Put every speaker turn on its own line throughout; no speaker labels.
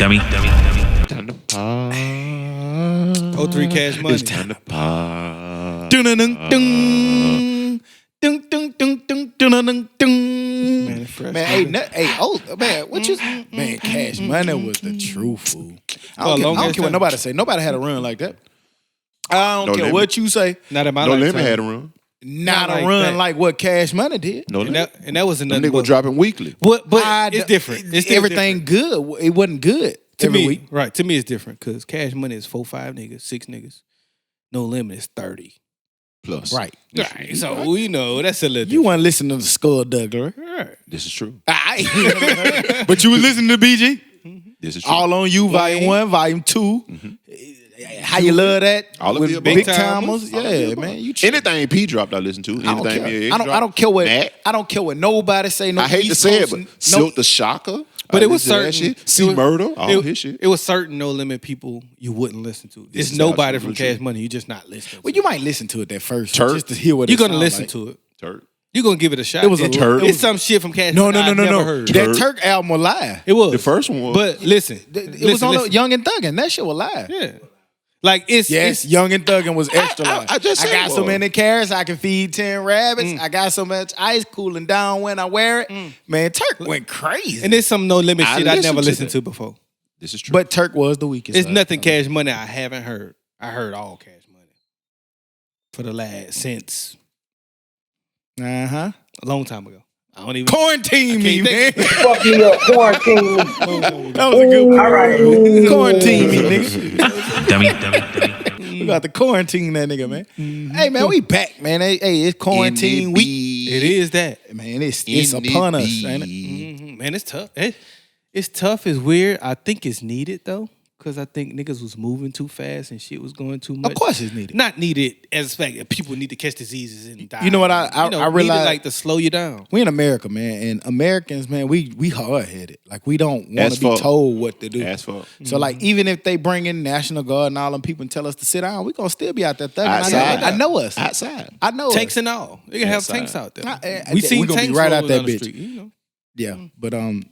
Dummy.
Time to pod.
03 Cash Money.
It's time to pod.
Man, what you? Man, Cash Money was the true fool. I don't care what nobody say. Nobody had a run like that. I don't care what you say.
Not in my
No
lifetime.
Limit had a run.
Not
like
a run
that.
like what Cash Money did.
No Limit.
And that was
Them
another.
niggas were dropping weekly.
But it's different. It's still
everything
different.
good. It wasn't good
To
every
me,
week.
right? To me, it's different because Cash Money is 4, 5 niggas, 6 niggas. No Limit is 30.
Plus.
Right.
Right. So you know that's a little.
You weren't listening to Skullduggery.
Right.
This is true.
But you was listening to BG.
This is true.
All on You, Volume 1, Volume 2. How you love that?
All of
With
the above.
Big
Big
Timers.
Timers.
Yeah, man. You chill.
Anything P dropped, I listen to.
I don't
Anything
care.
me
I don't care what.
Matt.
I don't care what nobody say. No
I hate to
East
say it,
Coast,
but Silk the Shocker.
But it was
listen to that
certain.
shit. See Murder. All his shit.
It was certain No Limit people you wouldn't listen to.
This
It's
is
nobody from
absolutely
Cash
true.
Money. You just not listening.
Well, you might listen to it at first
Turk.
just to hear what
You're
it
gonna
sound
listen
like.
to it.
Turk.
You're gonna give it a shot.
It was a Turk.
It's some shit from Cash
No,
Money. I've never heard.
That Turk album was live.
It was
The first one was.
But listen,
It was on Young and Thuggin'. That shit was live.
Yeah, like it's
Yes, Young and Thuggin' was extra live.
I just said
got
it
so
was.
many carrots, I can feed 10 rabbits. I got so much ice cooling down when I wear it. Man, Turk went crazy.
and there's some No Limit
I
shit I never
listened to
listened
that.
to before.
This is true.
But Turk was the weakest.
It's
side.
nothing Cash Money I haven't heard. I heard all Cash Money for the last since
Uh-huh.
a long time ago. I don't even
Quarantine me, man.
think-
Fuck me up, quarantine me.
That was a good one.
All right.
Quarantine me, nigga.
Dummy.
We got to quarantine that nigga, man. Hey, man, we back, man. Hey, it's quarantine week.
It is that.
Man, it's upon us, ain't it?
Mhm. Man, it's tough. It's tough. It's weird. I think it's needed though, because I think niggas was moving too fast and shit was going too much.
Of course it's needed.
Not needed as a fact that people need to catch diseases and die.
You know what I
needed,
realize-
like to slow you down.
We in America, man, and Americans, man, we hard-headed. Like, we don't want
As
to be
fuck.
told what to do.
As fuck.
So, like, even if they bring in National Guard and all them people and tell us to sit down, we gonna still be out there thugging.
Outside.
I know us.
Outside.
I know
Tanks
us.
and all. They can have
Outside.
tanks out there.
We
We seen
gonna be
tanks
right out
rolling
that
down the
bitch.
street, you know.
Yeah, but
That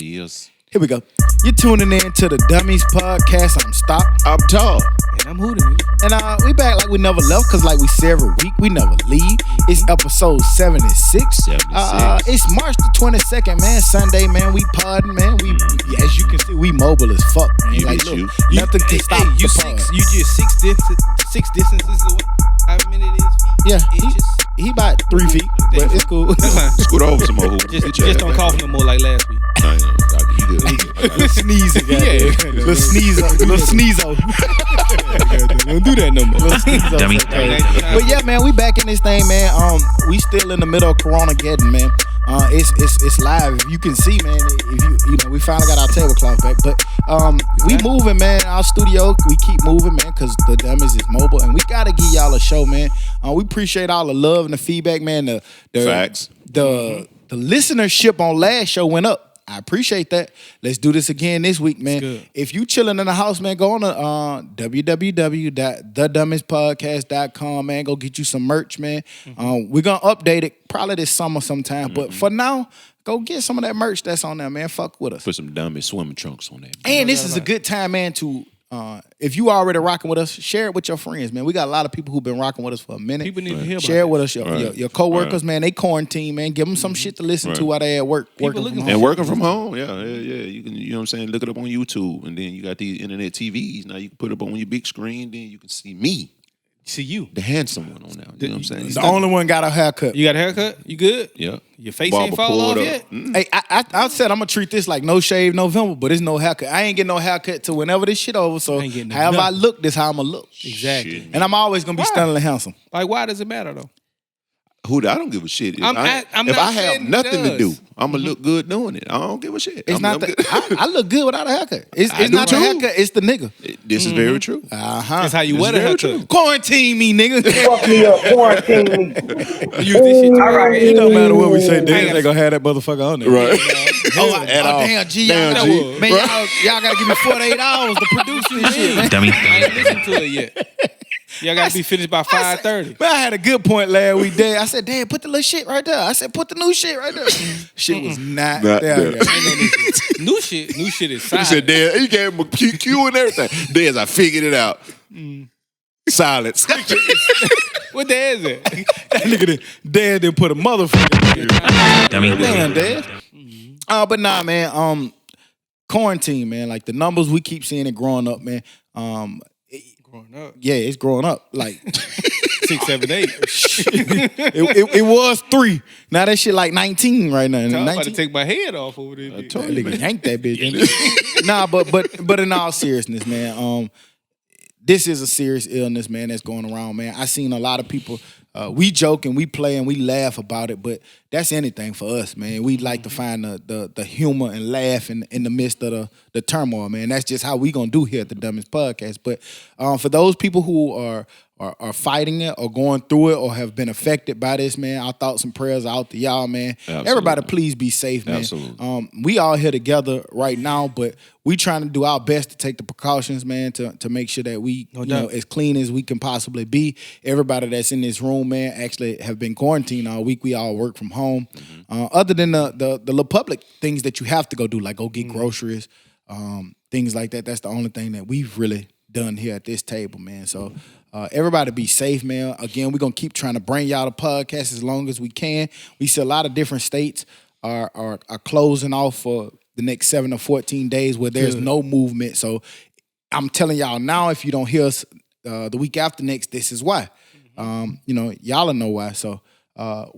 is.
here we go. You're tuning in to the Dummies Podcast. I'm Stop.
I'm tall.
And I'm hooting.
And we back like we never left, because like we say every week, we never leave. It's episode 76.
76.
It's March the 22nd, man. Sunday, man. We podding, man. We, as you can see, we mobile as fuck, man.
You
Like,
is
look,
you.
nothing can stop
you
the
six.
pod.
You just six distances away. How many it is? Feet,
Yeah,
inches.
he about 3 feet, but it's cool.
That's fine.
Scoot over some more.
Just don't cough no more like last week.
You good.
Little sneezing,
Yeah.
Little sneezo. Little sneezo.
Don't do that no more.
Little sneezo.
Dummy.
But yeah, man, we back in this thing, man. We still in the middle of Corona getting, man. It's live. If you can see, man. If you know, we finally got our tablecloth back. But we moving, man. Our studio, we keep moving, man, because the Dummies is mobile, and we gotta give y'all a show, man. We appreciate all the love and the feedback, man. The
Facts.
The listenership on last show went up. I appreciate that. Let's do this again this week, man.
good.
If you chilling in the house, man, go on to www.thedummispodcast.com, man. Go get you some merch, man. We're going to update it probably this summer sometime. But for now, go get some of that merch that's on there, man. Fuck with us.
Put some dummy swimming trunks on that.
And this is a good time, man, to if you already rocking with us, share it with your friends, man. We got a lot of people who've been rocking with us for a minute.
People need to hear about
Share it
it.
with us, your coworkers,
Right.
man. They quarantine, man. Give them some shit to listen to
Right.
while they at work.
People
working
looking
from
for
home.
And working from home, yeah. You can, you know what I'm saying? Look it up on YouTube, and then you got these internet TVs. Now you can put it up on your big screen, then you can see me,
See you.
the handsome one on there. You know what I'm saying?
The only one got a haircut.
You got a haircut? You good?
Yeah.
Your face
Barber
ain't fall
pulled
off
up.
yet?
Hey, I said I'm gonna treat this like no shave November, but it's no haircut. I ain't getting no haircut till whenever this shit over. So
Ain't getting
however I
nothing.
look, this how I'm gonna look.
Exactly.
Shit.
And I'm always gonna be
Why?
stunningly handsome.
Like, why does it matter though?
I don't give a shit. If
I'm
I
not
have
saying it
nothing to do,
does.
I'm gonna look good doing it. I don't give a shit.
It's
I'm
not
good.
I look good without a haircut. It's
I do
not the
too.
haircut, it's the nigga.
This is very true.
That's how you
This
wear
is
the
very
haircut.
true.
Quarantine me, nigga.
Fuck me up, quarantine me.
You use this shit too.
All right.
It don't matter what we say,
I
Dan.
ain't
They gonna have that motherfucker on there.
Right. At all.
Damn, G,
Damn,
y'all,
G.
man, y'all gotta give me 48 hours to produce this shit, man.
Dummy.
I ain't listened to it yet. Y'all got to be finished by 5:30.
But I had a good point last week, Dad. I said, Dad, put the little shit right there. I said, put the new shit right there. Shit was not there.
New shit is
He
silent.
said, Dad, he gave him a cue and everything. Dad, I figured it out. Silence.
What day is it?
That nigga, Dad didn't put a motherfucker.
Dummy.
Damn, Dad. But nah, man. Quarantine, man. Like the numbers we keep seeing it growing up, man.
Growing up.
Yeah, it's growing up. Like
6, 7, 8.
it was 3. Now that shit like 19 right now.
I'm about
19.
to take my head off over there.
That nigga yank that bitch. Nah, but in all seriousness, man. This is a serious illness, man, that's going around, man. I seen a lot of people. We joke and we play and we laugh about it, but that's anything for us, man. We like to find the humor and laugh in the midst of the turmoil, man. That's just how we gonna do here at the Dummies Podcast. But for those people who are fighting it or going through it or have been affected by this, man, our thoughts and prayers are out to y'all, man.
Absolutely.
Everybody, please be safe, man.
Absolutely.
We all here together right now, but we trying to do our best to take the precautions, man, to make sure that we, as clean as we can possibly be. Everybody that's in this room, man, actually have been quarantined all week. We all work from home. Other than the little public things that you have to go do, like go get groceries, things like that. That's the only thing that we've really done here at this table, man. So everybody be safe, man. Again, we're going to keep trying to bring y'all the podcast as long as we can. We see a lot of different states are closing off for the next 7 or 14 days where there's no movement. So I'm telling y'all now, if you don't hear us the week after next, this is why. Y'all will know why. So how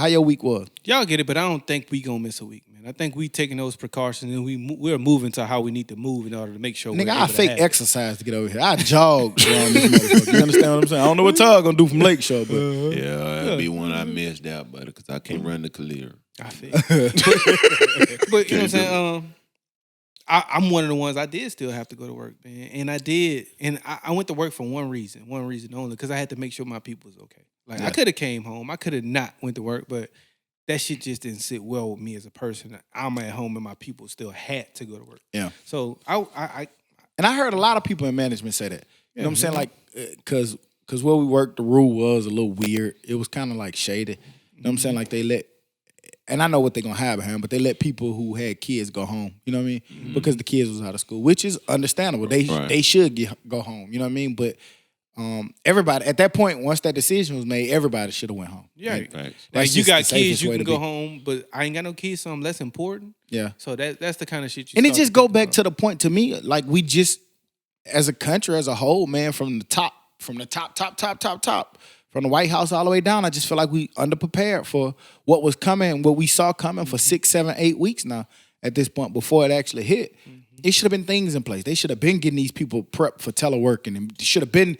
your week was?
Y'all get it, but I don't think we gonna miss a week, man. I think we taking those precautions and we're moving to how we need to move in order to make sure.
Nigga, I fake exercise to get over here. I jog around this motherfucker. You understand what I'm saying? I don't know what Todd gonna do from Lakeshore, but
Yeah, that'd be one I missed out, buddy, because I can't run the clear.
I feel. But you know what I'm saying? I'm one of the ones I did still have to go to work, man. And I did. And I went to work for one reason only, because I had to make sure my people was okay. Like, I could have came home. I could have not went to work, but that shit just didn't sit well with me as a person. I'm at home and my people still had to go to work.
Yeah.
So I
heard a lot of people in management say that. You know what I'm saying? Like, because where we worked, the rule was a little weird. It was kind of like shady. You know what I'm saying? Like they let, and I know what they're going to have behind, but they let people who had kids go home. You know what I mean? Mm-hmm. Because the kids was out of school, which is understandable. They should go home. You know what I mean? But everybody, at that point, once that decision was made, everybody should have went home.
Yeah.
Right.
Like, you got kids, you can go home, but I ain't got no kids, so I'm less important.
Yeah.
So that's the kind of shit you
And it just go back to the point to me, like we just, as a country as a whole, man, from the top, from the White House all the way down, I just feel like we underprepared for what was coming, what we saw coming for 6, 7, 8 weeks now at this point before it actually hit. Mm-hmm. It should have been things in place. They should have been getting these people prepped for teleworking, and should have been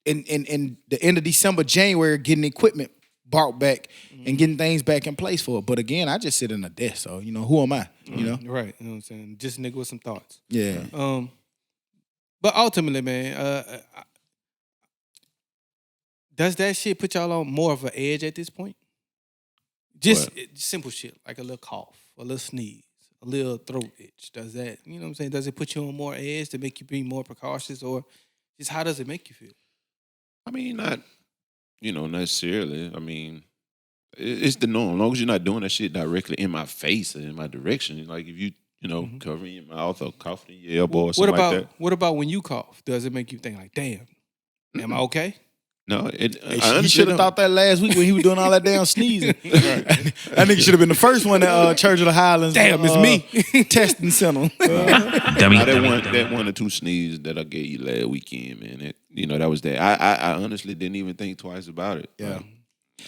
in the end of December, January, getting equipment brought back and getting things back in place for it. But again, I just sit in a desk, so, who am I? You know?
Right. You know what I'm saying? Just nigga with some thoughts.
Yeah.
But ultimately, man, does that shit put y'all on more of an edge at this point? Just simple shit, like a little cough, a little sneeze, a little throat itch. Does that, you know what I'm saying? Does it put you on more edge to make you be more precautious, or just how does it make you feel?
I mean, not, necessarily. I mean, it's the norm. As long as you're not doing that shit directly in my face or in my direction. Like if you, covering your mouth or coughing in your elbow or something like that.
What about when you cough? Does it make you think like, damn, am I okay?
No,
he should have thought that last week when he was doing all that damn sneezing. That nigga should have been the first one at Church of the Highlands.
Damn, it's me.
Testing center.
That 1 or 2 sneezes that I gave you last weekend, man. That was that. I honestly didn't even think twice about it.
Yeah.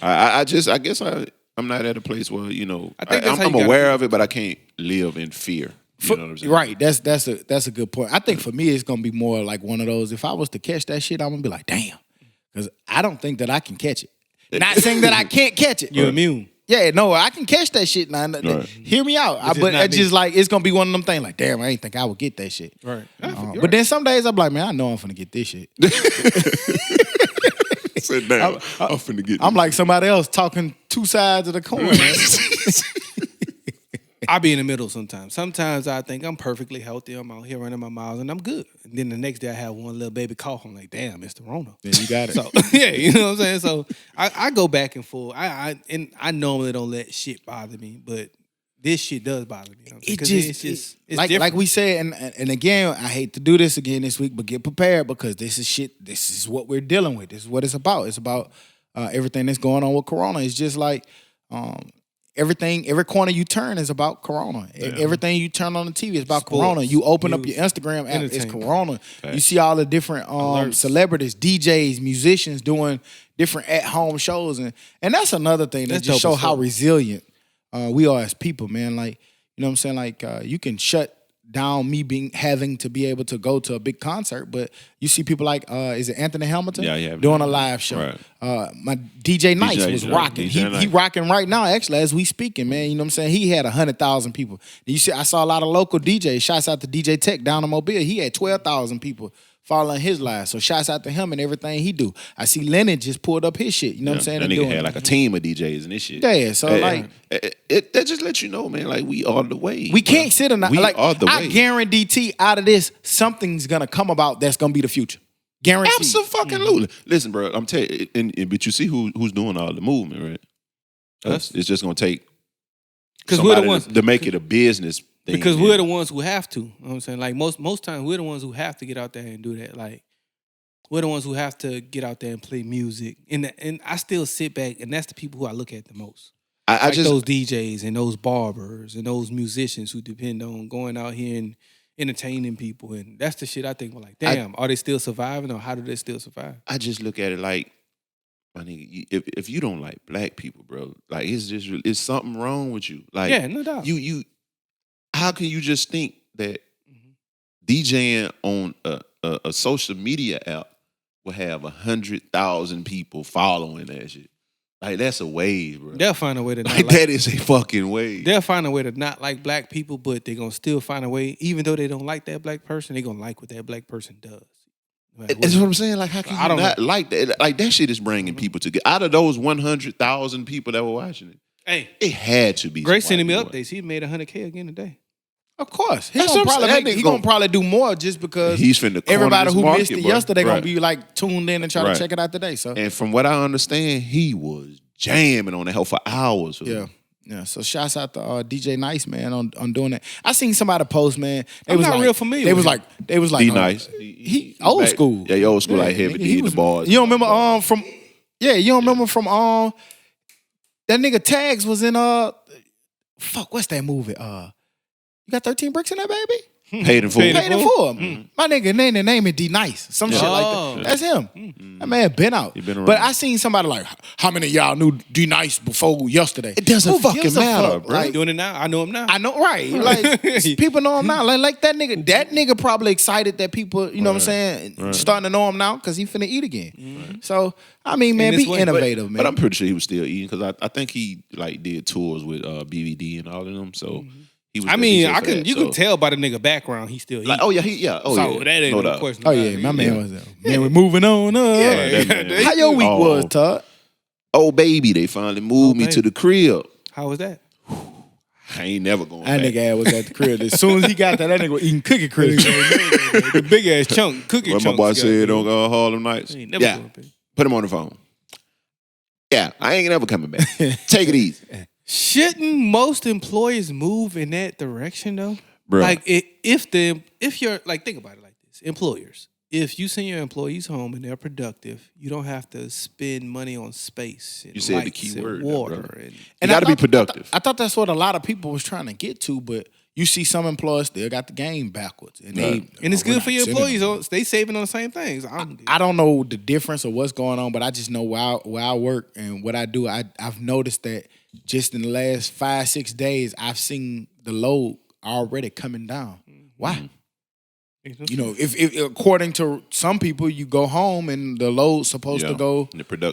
I guess I'm not at a place where I'm
aware
aware of it, but I can't live in fear. You know what I'm saying?
Right. That's a good point. I think for me, it's gonna be more like one of those. If I was to catch that shit, I'm gonna be like, damn. Because I don't think that I can catch it. Not saying that I can't catch it.
You're immune.
Yeah, no, I can catch that shit now. Right. Hear me out. But it's just like, it's going to be one of them things like, damn, I ain't think I would get that shit.
Right.
But then some days I'm like, man, I know I'm finna get this shit.
Sit down. I'm finna get
I'm like somebody else talking 2 sides of the coin.
I be in the middle sometimes. Sometimes I think I'm perfectly healthy. I'm out here running my miles and I'm good. And then the next day I have one little baby cough. I'm like, damn, it's the Rona.
Then you got it.
So yeah, you know what I'm saying? So I go back and forth. I normally don't let shit bother me, but this shit does bother me. You know, it's
like we said, and again, I hate to do this again this week, but get prepared because this is shit. This is what we're dealing with. This is what it's about. It's about everything that's going on with Corona. It's just like everything, every corner you turn is about Corona. Yeah. Everything you turn on the TV is about Sports, Corona. You open up your Instagram app, it's Corona. Okay. You see all the different celebrities, DJs, musicians doing different at-home shows, and that's another thing that just show how resilient we are as people, man. Like, you know what I'm saying? Like, you can shut down me having to be able to go to a big concert, but you see people like, is it Anthony Hamilton?
Yeah,
doing a live show. Right. My DJ Nice was rocking. He rocking right now, actually, as we speaking, man. You know what I'm saying? He had 100,000 people. You see, I saw a lot of local DJs. Shouts out to DJ Tech down in Mobile. He had 12,000 people following his live. So shouts out to him and everything he do. I see Lennon just pulled up his shit. You know what I'm saying?
That nigga had like a team of DJs and this shit.
Yeah, so
that just lets you know, man, like we are the way.
We can't sit on
we
like
are the way.
I guarantee out of this, something's gonna come about that's gonna be the future. Guaranteed.
Absolutely. Listen, bro, I'm telling you, but you see who's doing all the movement, right? It's just gonna take
because we're the ones
to make it a business.
Because we're the ones who have to. You know what I'm saying? Like most times we're the ones who have to get out there and do that. Like we're the ones who have to get out there and play music. And I still sit back and that's the people who I look at the most. I just those DJs and those barbers and those musicians who depend on going out here and entertaining people. And that's the shit I think like, damn, are they still surviving or how do they still survive?
I just look at it like, my nigga, if you don't like black people, bro, like it's something wrong with you. Like,
yeah, no doubt.
How can you just think that DJing on a social media app will have 100,000 people following that shit? Like, that's a wave, bro.
They'll find a way to not
like that is a fucking wave.
They'll find a way to not like black people, but they're going to still find a way, even though they don't like that black person, they're going to like what that black person does.
That's what I'm saying. Like, how can you not like that? Like, that shit is bringing people together. Out of those 100,000 people that were watching it, it had to be.
Grace sending me updates. He made 100K again today.
Of course. He gonna probably do more just because
he's finna
everybody who missed it yesterday gonna be like tuned in and try to check it out today. So,
and from what I understand, he was jamming on the hell for hours.
Yeah. So shouts out to DJ Nice, man, on doing that. I seen somebody post, man.
I'm not real familiar.
They was like
D Nice.
He old school.
Yeah, old school, like heavy D, the bars.
You don't remember from that nigga Tags was in what's that movie? You got 13 bricks in that, baby?
Paid in full.
Mm-hmm. My nigga name is D Nice. Some shit like that. That's him. Mm-hmm. That man been out.
But
I seen somebody like, how many of y'all knew D Nice before yesterday?
It doesn't fucking matter, bro.
Like, doing it now? I know him now.
I know, right. Like, people know him now. Like that nigga probably excited that people, you know what I'm saying, starting to know him now because he finna eat again. Mm-hmm. So, I mean, man, be innovative, man.
But I'm pretty sure he was still eating because I think he like did tours with BBD and all of them, so... You
can tell by the nigga background he still
like, that ain't no
question.
Oh yeah, my man was there. Man, we're moving on up. Yeah. How your week was, Todd?
Oh baby, they finally moved me to the crib.
How was that?
I ain't never going
back. That nigga was at the crib. As soon as he got there, that nigga was eating cookie crisps.
The big ass chunk, cookie chunks.
My boy said don't go Harlem Nights. Put him on the phone. Yeah, I ain't never coming back. Take it easy.
Shouldn't most employers move in that direction though?
Bruh.
Like if you're like, think about it like this. Employers, if you send your employees home and they're productive, you don't have to spend money on space and
you said the
lights
key
and
word,
water.
And you gotta be productive.
I thought that's what a lot of people was trying to get to, but you see some employers still got the game backwards. And
it's good for your employees. They saving on the same things.
I don't know the difference of what's going on, but I just know where I work and what I do. I've noticed that just in the last 5-6 days, I've seen the load already coming down. Why? You know, if according to some people, you go home and the load's supposed to go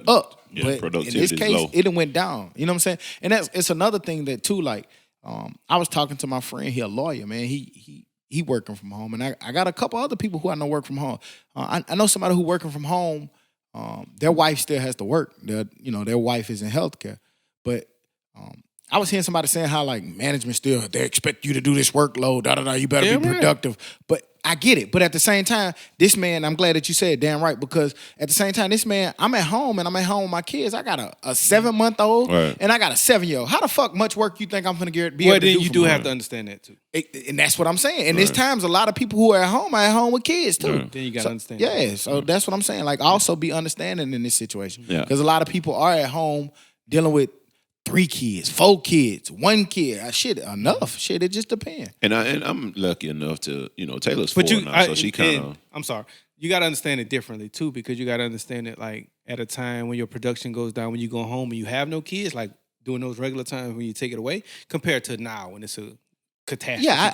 up.
Yeah,
but in this case, it went down. You know what I'm saying? And it's another thing that too, like, I was talking to my friend, he a lawyer, man. He working from home. And I got a couple other people who I know work from home. I know somebody who working from home. Their wife still has to work. Their wife is in healthcare. But I was hearing somebody saying how like management still they expect you to do this workload, you better be productive. But I get it. But at the same time, this man, I'm glad that you said damn right, because at the same time, this man, I'm at home and I'm at home with my kids. I got a 7-month-old and I got a 7-year-old. How the fuck much work you think I'm gonna be able to do?
Well, then you do have to understand that too.
And that's what I'm saying. And there's times a lot of people who are at home with kids too.
Then you gotta understand.
Yeah, so that's what I'm saying. Like also be understanding in this situation. Because a lot of people are at home dealing with 3 kids, 4 kids, 1 kid. Shit, enough. Shit, it just depends.
And I'm lucky enough to, Taylor's 4 now, so she kind of.
I'm sorry. You got to understand it differently too, because you got to understand it like at a time when your production goes down, when you go home and you have no kids, like during those regular times when you take it away, compared to now when it's a catastrophe.
Yeah,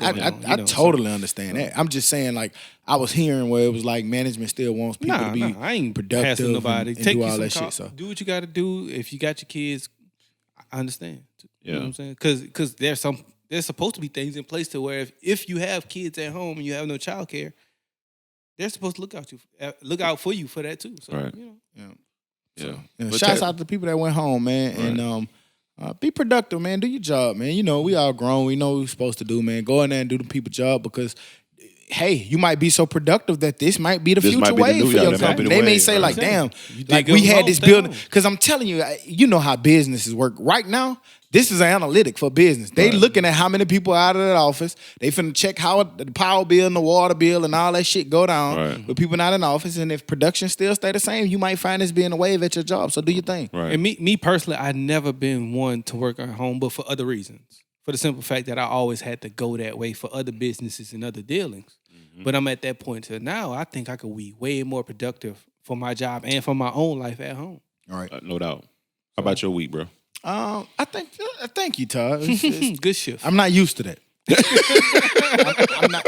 I totally understand that. I'm just saying, like, I was hearing where it was like management still wants people to be
I ain't
productive
nobody.
and
Take
do all that shit. So
do what you got to do. If you got your kids, I understand.
Yeah.
You know what I'm saying? Because there's supposed to be things in place to where if you have kids at home and you have no child care, they're supposed to look out for you for that too. So,
right.
Shouts out to the people that went home, man, and be productive, man. Do your job, man. We all grown. We know what we're supposed to do, man. Go in there and do the people job because, hey, you might be so productive that this might be the future wave for your company. They may say like, damn, like we had this building. Because I'm telling you, you know how businesses work. Right now, this is an analytic for business. They looking at how many people are out of that office. They finna check how the power bill and the water bill and all that shit go down with people not in the office. And if production still stay the same, you might find this being a wave at your job. So do your thing.
Right.
And me personally, I've never been one to work at home, but for other reasons. For the simple fact that I always had to go that way for other businesses and other dealings. Mm-hmm. But I'm at that point to now, I think I could be way more productive for my job and for my own life at home.
All right.
No doubt. How about your week, bro?
I thank you, Todd. It's
good shift.
I'm not used to that. I'm not.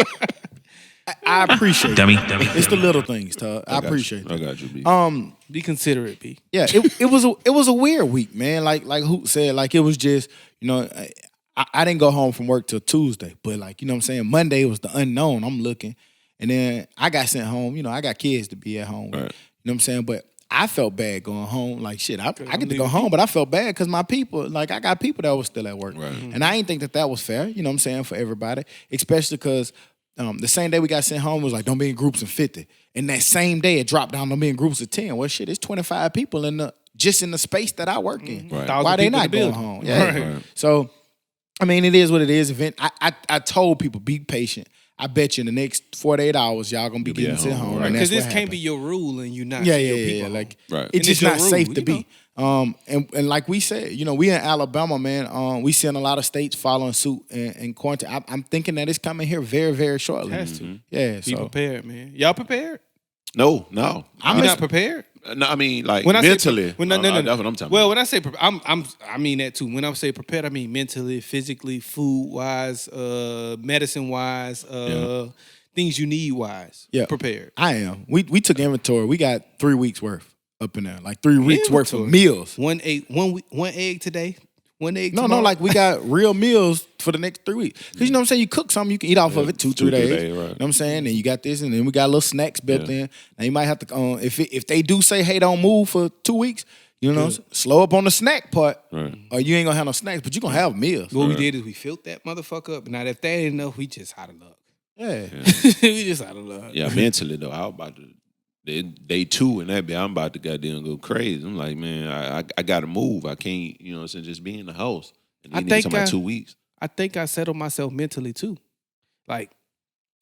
I appreciate it.
Dummy.
It's the little things, Todd. I appreciate it.
I got you, B.
Be considerate, B.
Yeah, it was a weird week, man. Like Hoot said, like it was just, I didn't go home from work till Tuesday, but like, you know what I'm saying? Monday was the unknown. I'm looking. And then I got sent home. I got kids to be at home. Right. You know what I'm saying? But I felt bad going home. Like, shit, I get to go home, but I felt bad because my people, like, I got people that was still at work. Right. And I didn't think that was fair, you know what I'm saying, for everybody, especially because the same day we got sent home, it was like, don't be in groups of 50. And that same day, it dropped down, don't be in groups of 10. Well, shit, it's 25 people just in the space that I work in. Right. Why they not going home? Yeah. Right. So, I mean, it is what it is. I told people, be patient. I bet you in the next 48 hours, y'all gonna be getting sent home.
Because this can't be your rule and you're not.
Yeah. Like, it's just not safe to be. And like we said, we in Alabama, man. We seeing a lot of states following suit and quarantine. I'm thinking that it's coming here very, very shortly.
It has to.
Yeah.
Be prepared, man. Y'all prepared?
No.
I'm not prepared.
No, I mean like mentally.
No.
That's what I'm talking
well,
about.
when I say I mean that too. When I say prepared, I mean mentally, physically, food wise, medicine wise, things you need wise. Yeah, prepared.
I am. We took inventory. We got 3 weeks worth up in there, like 3 weeks worth of meals.
1 egg today. 1 egg.
No,
tomorrow.
like we got real meals for the next 3 weeks. Because you know what I'm saying? You cook something, you can eat off of it 2-3 days. Right. You know what I'm saying? And you got this, and then we got little snacks built in. Now you might have to, if they do say, hey, don't move for 2 weeks, slow up on the snack part, or you ain't gonna have no snacks, but you gonna have meals.
What we did is we filled that motherfucker up. Now if that ain't enough, we just out of luck.
Yeah.
We just out of luck.
Yeah, mentally though, I was about to. Day 2 and that, I'm about to goddamn go crazy. I'm like, man, I gotta move. I can't, just be in the house. And then it's about 2 weeks.
I think I settled myself mentally too. Like,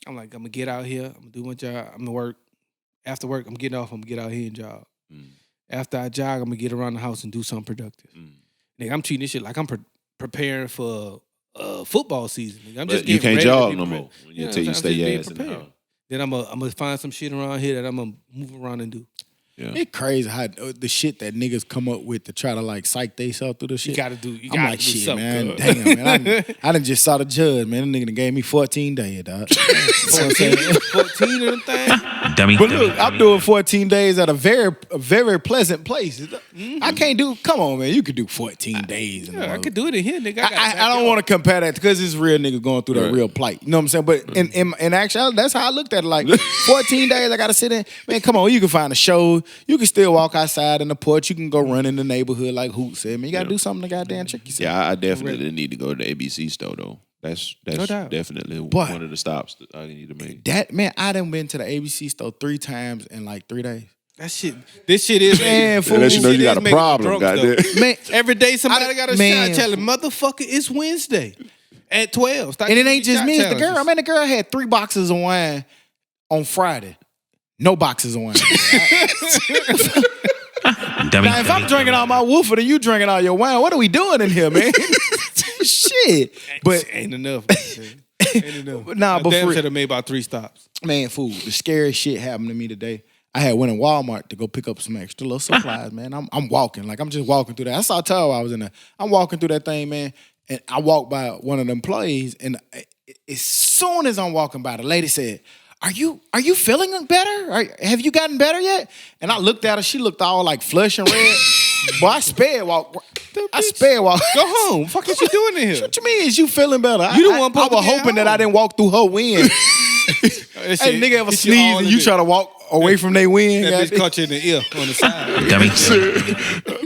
I'm gonna get out here. I'm gonna do my job. I'm gonna work. After work, I'm getting off. I'm gonna get out here and jog. After I jog, I'm gonna get around the house and do something productive. Nigga, I'm treating this shit like I'm preparing for football season. Nigga. I'm just
you can't
ready
jog no more until you stay your ass in the house.
Then I'm gonna find some shit around here that I'm gonna move around and do.
Yeah.
It's crazy how the shit that niggas come up with to try to like psych theyself through the shit.
You gotta do.
I'm like, shit, man. Damn, man. I done just saw the judge, man. That nigga done gave me 14 days, dog.
14 of them things.
Dummy.
But look, I'm doing 14 days at a very pleasant place. I can't do. Come on, man. You could do 14 days.
I could do it in here, nigga.
I don't want to compare that because it's real niggas going through that real plight. You know what I'm saying? But in actuality, that's how I looked at it. Like 14 days, I got to sit in. Man, come on. You can find a show. You can still walk outside in the porch. You can go run in the neighborhood like Hoot said. Man, you got to do something to goddamn check yourself.
Yeah, I definitely need to go to the ABC store though. That's definitely one of the stops that I need to make.
That man, I done been to the ABC store 3 times in like 3 days.
This shit is
man.
Fool. Let you know you got a problem, goddamn.
Man, every day somebody got a shot telling motherfucker it's Wednesday at 12.
And it ain't just me, it's the girl. I mean, the girl had 3 boxes of wine on Friday. No boxes of wine. Now, if I'm drinking all my woofer and you drinking all your wine, what are we doing in here, man? Shit. But
ain't enough. Ain't enough.
Nah, but
damn should have made about 3 stops.
Man, fool, the scariest shit happened to me today. I had went in Walmart to go pick up some extra little supplies, man. I'm walking. Like, I'm just walking through that. I saw Tell I was in there. I'm walking through that thing, man, and I walked by one of the employees, and as soon as I'm walking by, the lady said, Are you feeling better? Have you gotten better yet? And I looked at her. She looked all like flush and red. Boy, I sped walk. Go
home. Fuck is you doing in here?
What you mean? Is you feeling better?
You the one.
I was hoping that I didn't walk through her wind. Hey, nigga ever sneeze and you try to walk away from their wind?
That bitch caught you in the ear on the side.
Dummy.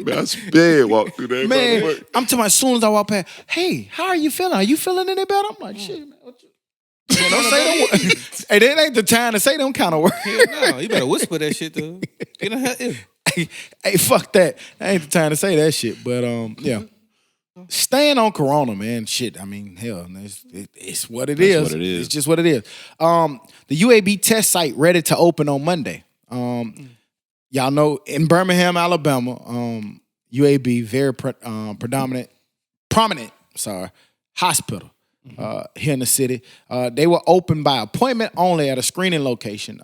Man, I sped walk through that.
Man, I'm talking about as soon as I walk past, hey, how are you feeling? Are you feeling any better? I'm like, shit, man. Man, don't say them. Hey, that ain't the time to say them kind of words.
Hell no, you better whisper that shit to her. Get in her ear.
Hey, fuck that. That ain't the time to say that shit. But yeah, staying on Corona, man. Shit, I mean, hell, it's what it is.
What it is.
It's just what it is. The UAB test site ready to open on Monday. Y'all know in Birmingham, Alabama, UAB very prominent hospital. Here in the city. They were open by appointment only at a screening location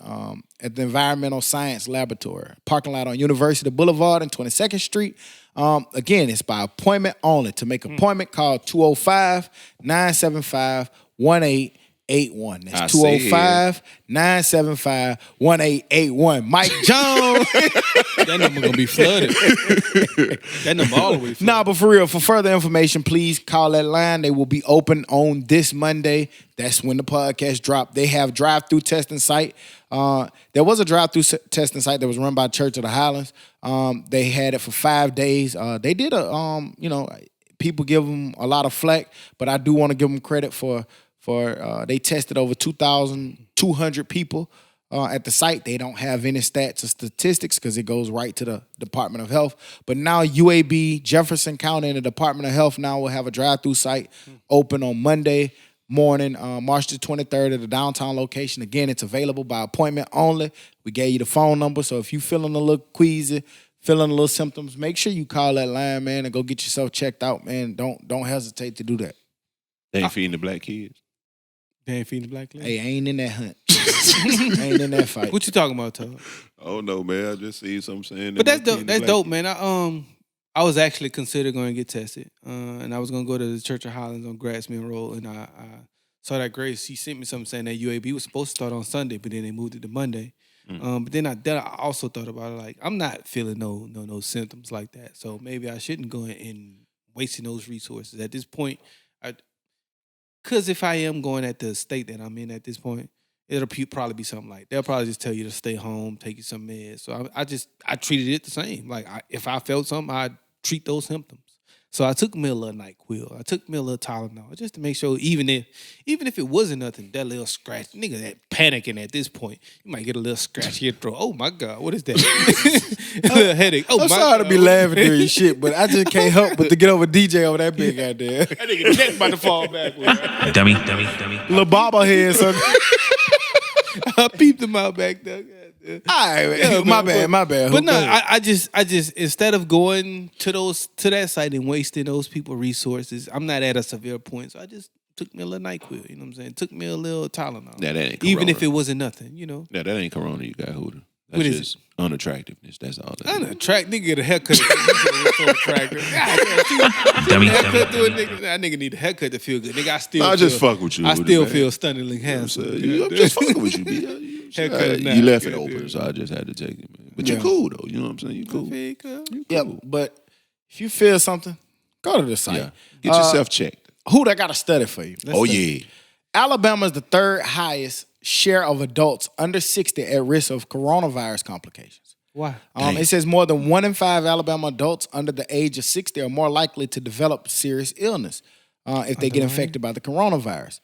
at the Environmental Science Laboratory, parking lot on University Boulevard and 22nd Street. Again, it's by appointment only. To make an appointment, call 205-975-1881. That's 205-975-1881. Mike Jones.
That number gonna be flooded. That number all the way flooded.
Nah, but for real, for further information, please call that line. They will be open on this Monday. That's when the podcast dropped. They have drive-through testing site. There was a drive-through testing site that was run by Church of the Highlands. They had it for 5 days. They did people give them a lot of flack, but I do want to give them credit for they tested over 2,200 people at the site. They don't have any stats or statistics because it goes right to the Department of Health. But now UAB, Jefferson County, and the Department of Health now will have a drive-through site open on Monday morning, March the 23rd at the downtown location. Again, it's available by appointment only. We gave you the phone number, so if you're feeling a little queasy, feeling a little symptoms, make sure you call that line, man, and go get yourself checked out, man. Don't hesitate to do that.
They ain't feeding the black kids.
They ain't feeding the black lady.
Hey, I ain't in that hunt. I ain't in that fight.
What you talking about, Todd?
Oh no, man. I just see something saying.
But that's dope. That's dope, man. I was actually considering going to get tested, and I was going to go to the Church of Highlands on Grassman Road, and I saw that Grace. She sent me something saying that UAB was supposed to start on Sunday, but then they moved it to Monday. But then I also thought about it, like I'm not feeling no symptoms like that, so maybe I shouldn't go and wasting those resources at this point. Because if I am going at the state that I'm in at this point, it'll probably be something like they'll probably just tell you to stay home, take you some meds. So I treated it the same. Like if I felt something, I'd treat those symptoms. So I took me a little NyQuil. I took me a little Tylenol just to make sure even if it wasn't nothing, that little scratch, nigga, that panicking at this point, you might get a little scratch in your throat. Oh my God, what is that? A little headache. Oh,
I'm
my
sorry
God.
to be laughing during your shit, but I just can't help but to get over DJ over that big out there.
That nigga neck about to fall backwards.
Dummy.
Little bobblehead, son.
I peeped him out back there.
All right,
Yeah,
my
man,
bad.
But no, I just instead of going to that site and wasting those people resources, I'm not at a severe point, so I just took me a little NyQuil. You know what I'm saying? Took me a little Tylenol.
That ain't corona.
Even if it wasn't nothing, you know.
Yeah, that ain't corona. You got Hooter. That's
What is
just unattractiveness. That's all. That is.
Unattractive nigga get a haircut. So attractive.
Dummy.
Haircut to a nigga. That nigga need a haircut to feel good. Nigga, I
I just fuck with you.
I
Hooter,
still
man.
feel stunningly handsome.
I'm just fucking with you, B.
Haircut now.
You left it
Yeah,
open,
yeah.
so I just had to take it, man. But
Yeah.
you're cool though. You know what I'm saying? You cool.
Feel good.
You
Yep.
cool.
But if you feel something, go to the site.
Yeah. Get yourself checked.
Who that got a study for you?
Oh yeah.
Alabama is the third highest share of adults under 60 at risk of coronavirus complications.
Why?
It says more than 1 in 5 Alabama adults under the age of 60 are more likely to develop serious illness if they get infected by the coronavirus.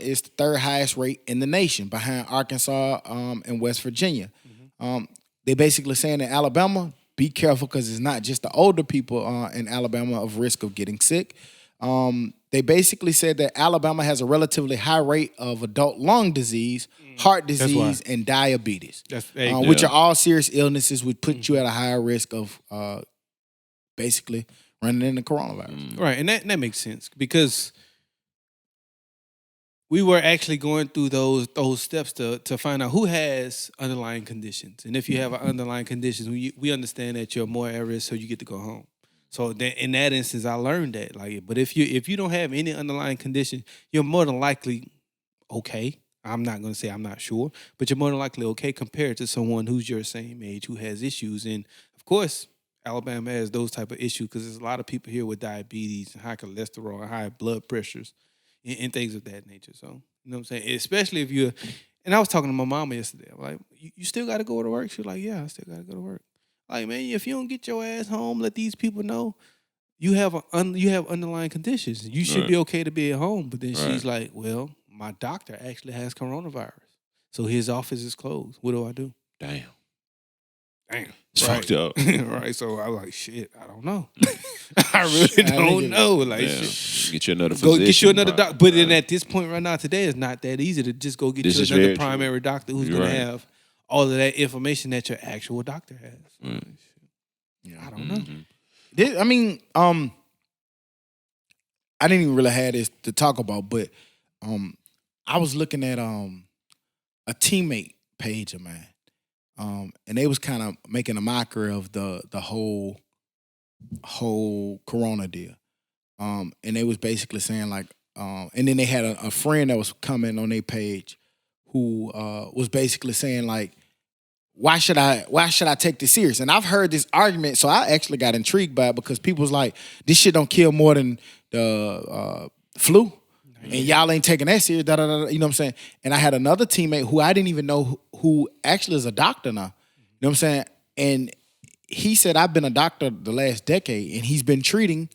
It's the third highest rate in the nation, behind Arkansas and West Virginia. They basically saying in Alabama, be careful because it's not just the older people in Alabama of risk of getting sick. They basically said that Alabama has a relatively high rate of adult lung disease, heart disease, and diabetes, which are all serious illnesses which put you at a higher risk of basically running into coronavirus.
Right, and that makes sense because we were actually going through those steps to find out who has underlying conditions, and if you have an underlying condition, we understand that you're more at risk, so you get to go home. So in that instance, I learned that. But if you don't have any underlying condition, you're more than likely okay. I'm not going to say I'm not sure, but you're more than likely okay compared to someone who's your same age who has issues. And of course, Alabama has those type of issues because there's a lot of people here with diabetes and high cholesterol and high blood pressures and things of that nature. So, you know what I'm saying? Especially if you're, and I was talking to my mama yesterday. I'm like, you still got to go to work? She was like, yeah, I still got to go to work. Like, man, if you don't get your ass home, let these people know you have underlying conditions. You should be okay to be at home. But then she's like, well, my doctor actually has coronavirus, so his office is closed. What do I do?
Damn.
It's
fucked up.
Right. So I was like, shit, I don't know. I really don't know. Like, shit.
Get you another physician.
Go get you another doctor. But then at this point right now today, it's not that easy to just go get you another primary doctor who's going to have all of that information that your actual doctor has. I don't know.
I mean, I didn't even really have this to talk about, but I was looking at a teammate page of mine, and they was kind of making a mockery of the whole corona deal, and they was basically saying like, and then they had a friend that was commenting on their page who was basically saying like, why should I take this serious? And I've heard this argument, so I actually got intrigued by it because people was like, this shit don't kill more than the flu, and y'all ain't taking that serious, you know what I'm saying? And I had another teammate who I didn't even know who actually is a doctor now, you know what I'm saying? And he said, I've been a doctor the last decade, and he's been treating,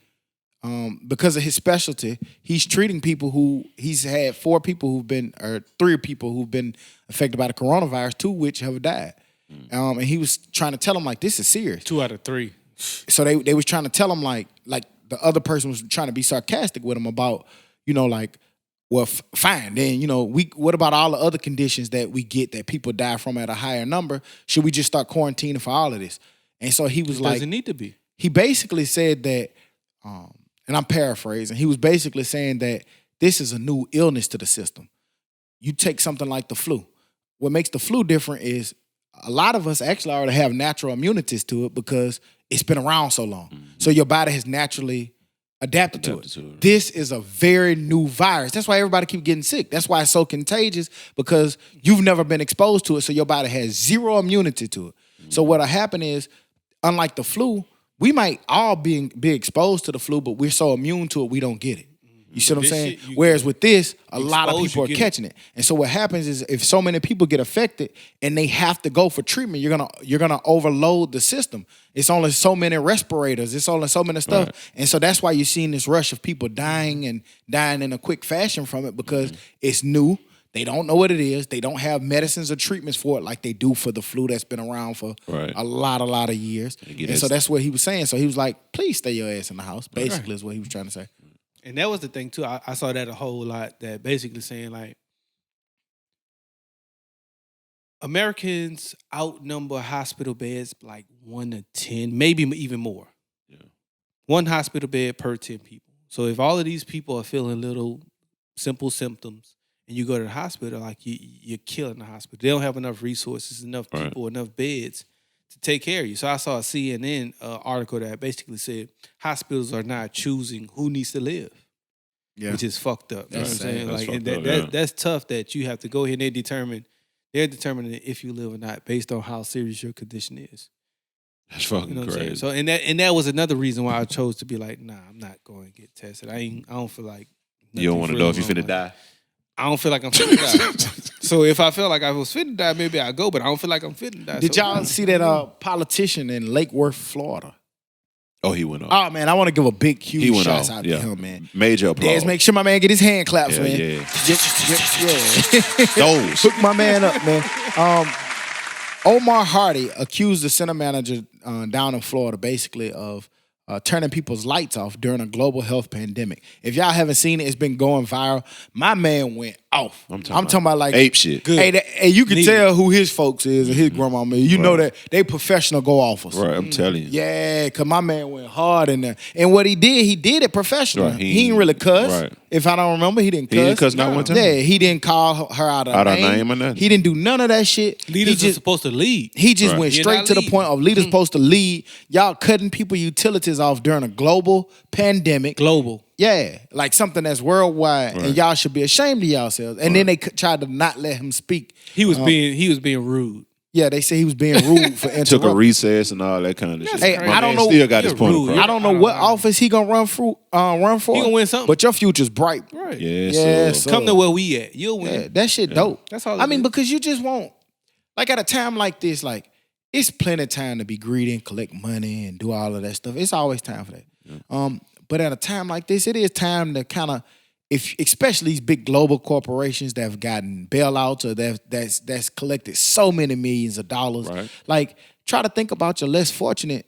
because of his specialty, he's treating people he's had 3 people who've been affected by the coronavirus, 2 which have died. And he was trying to tell him like, this is serious.
2 out of 3.
So they was trying to tell him like the other person was trying to be sarcastic with him about, you know, like, well, fine. Then, you know, what about all the other conditions that we get that people die from at a higher number? Should we just start quarantining for all of this? And so he was like,
doesn't need to be.
He basically said that, and I'm paraphrasing, he was basically saying that this is a new illness to the system. You take something like the flu. What makes the flu different is a lot of us actually already have natural immunities to it because it's been around so long. Mm-hmm. So your body has naturally adapted to it. This is a very new virus. That's why everybody keep getting sick. That's why it's so contagious, because you've never been exposed to it, so your body has zero immunity to it. Mm-hmm. So what'll happen is, unlike the flu, we might all be exposed to the flu, but we're so immune to it, we don't get it. You see what I'm saying? Whereas with this, a lot of people are catching it. And so what happens is, if so many people get affected and they have to go for treatment, you're gonna overload the system. It's only so many respirators. It's only so many stuff. Right. And so that's why you're seeing this rush of people dying in a quick fashion from it, because it's new. They don't know what it is. They don't have medicines or treatments for it like they do for the flu that's been around for a lot of years. And so that's what he was saying. So he was like, please stay your ass in the house, basically is what he was trying to say.
And that was the thing, too. I saw that a whole lot, that basically saying, like, Americans outnumber hospital beds like 1 to 10, maybe even more. Yeah. 1 hospital bed per 10 people. So if all of these people are feeling little simple symptoms and you go to the hospital, like, you're killing the hospital. They don't have enough resources, enough people, enough beds to take care of you. So I saw a CNN article that basically said hospitals are not choosing who needs to live, which is fucked up. You know what I'm saying? Like, that's tough that you have to go here and they determine They're determining if you live or not based on how serious your condition is.
That's fucking
You know what I'm saying?
crazy.
So and that was another reason why I chose to be like, nah, I'm not going to get tested. I don't feel like
You don't want to know if you're finna die.
I don't feel like I'm finna die. So if I felt like I was finna die, maybe I'd go, but I don't feel like I'm finna die.
Did
so
y'all see that politician in Lake Worth, Florida?
Oh, he went off.
Oh man, I want to give a big,
He
huge
went
shout
off.
out
Yeah.
to him, man.
Major applause.
Dez, make sure my man get his hand claps,
Yeah,
man.
yeah.
Yeah.
Those.
Hook my man up, man. Omar Hardy accused the center manager down in Florida basically of turning people's lights off during a global health pandemic. If y'all haven't seen it, it's been going viral. My man went off.
I'm talking
about like
ape shit.
Hey, you can
Neat.
tell who his folks is and his grandmama is. You know that they professional go offers.
Right, I'm telling you.
Yeah, because my man went hard in there. And what he did it professional.
Right,
he didn't really cuss.
right.
If I don't remember, he didn't cuss.
He didn't cuss not one time?
Yeah, he didn't call her out of
Out her
name.
name or nothing?
He didn't do none of that shit.
Leaders
he
are
just,
supposed to lead.
he just
Right.
went
You're
straight
not
to the
leading.
point of leaders supposed to lead. Y'all cutting people utilities off during a global pandemic.
Global.
Yeah, like something that's worldwide, and y'all should be ashamed of yourselves. And then they tried to not let him speak.
He was being rude.
Yeah, they say he was being rude for
Took a
interrupting.
recess and all that kind of shit.
Hey,
My
I don't
man
know-
Still got his
You're
point
rude.
across.
I don't know what office he gonna run for.
He gonna win something.
But your future's bright.
Right.
Yeah,
Yeah,
so.
so-
Come to where we at. You'll win.
Yeah, that shit dope.
That's all
I
it
mean,
is.
because you just won't. Like at a time like this, like it's plenty of time to be greedy and collect money and do all of that stuff. It's always time for that. But at a time like this, it is time to kind of, especially these big global corporations that have gotten bailouts or that's collected so many millions of dollars.
Right.
Like try to think about your less fortunate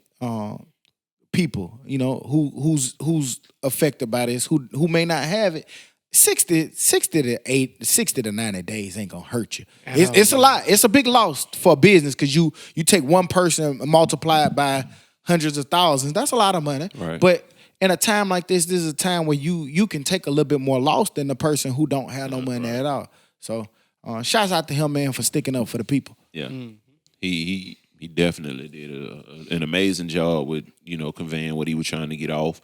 people, you know, who's affected by this, who may not have it. 60 to 90 days ain't gonna hurt you. It's a lot. It's a big loss for a business because you take one person and multiply it by hundreds of thousands. That's a lot of money.
Right.
But in a time like this is a time where you can take a little bit more loss than the person who don't have no money at all. So shouts out to him, man, for sticking up for the people.
Yeah, he definitely did an amazing job with conveying what he was trying to get off.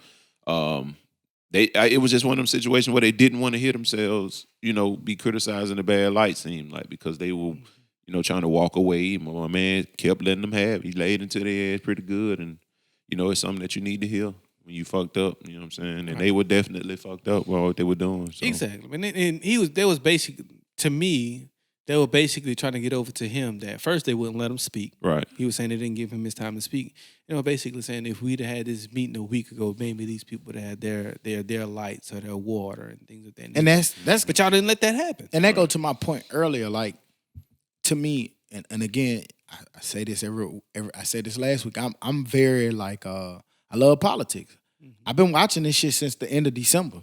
It was just one of them situations where they didn't want to hear themselves, be criticized in a bad light. Seemed like because they were, trying to walk away. My man kept letting them have. He laid into their ass pretty good, and it's something that you need to hear when you fucked up. You know what I'm saying? And they were definitely fucked up with what they were doing. So.
Exactly. And they were basically trying to get over to him that first they wouldn't let him speak.
Right.
He was saying they didn't give him his time to speak. Basically saying if we'd have had this meeting a week ago, maybe these people would have had their lights or their water and things of that nature.
And that's
but y'all didn't let that happen.
And that go to my point earlier, like to me, and again, I say this I said this last week. I'm very like I love politics. I've been watching this shit since the end of December.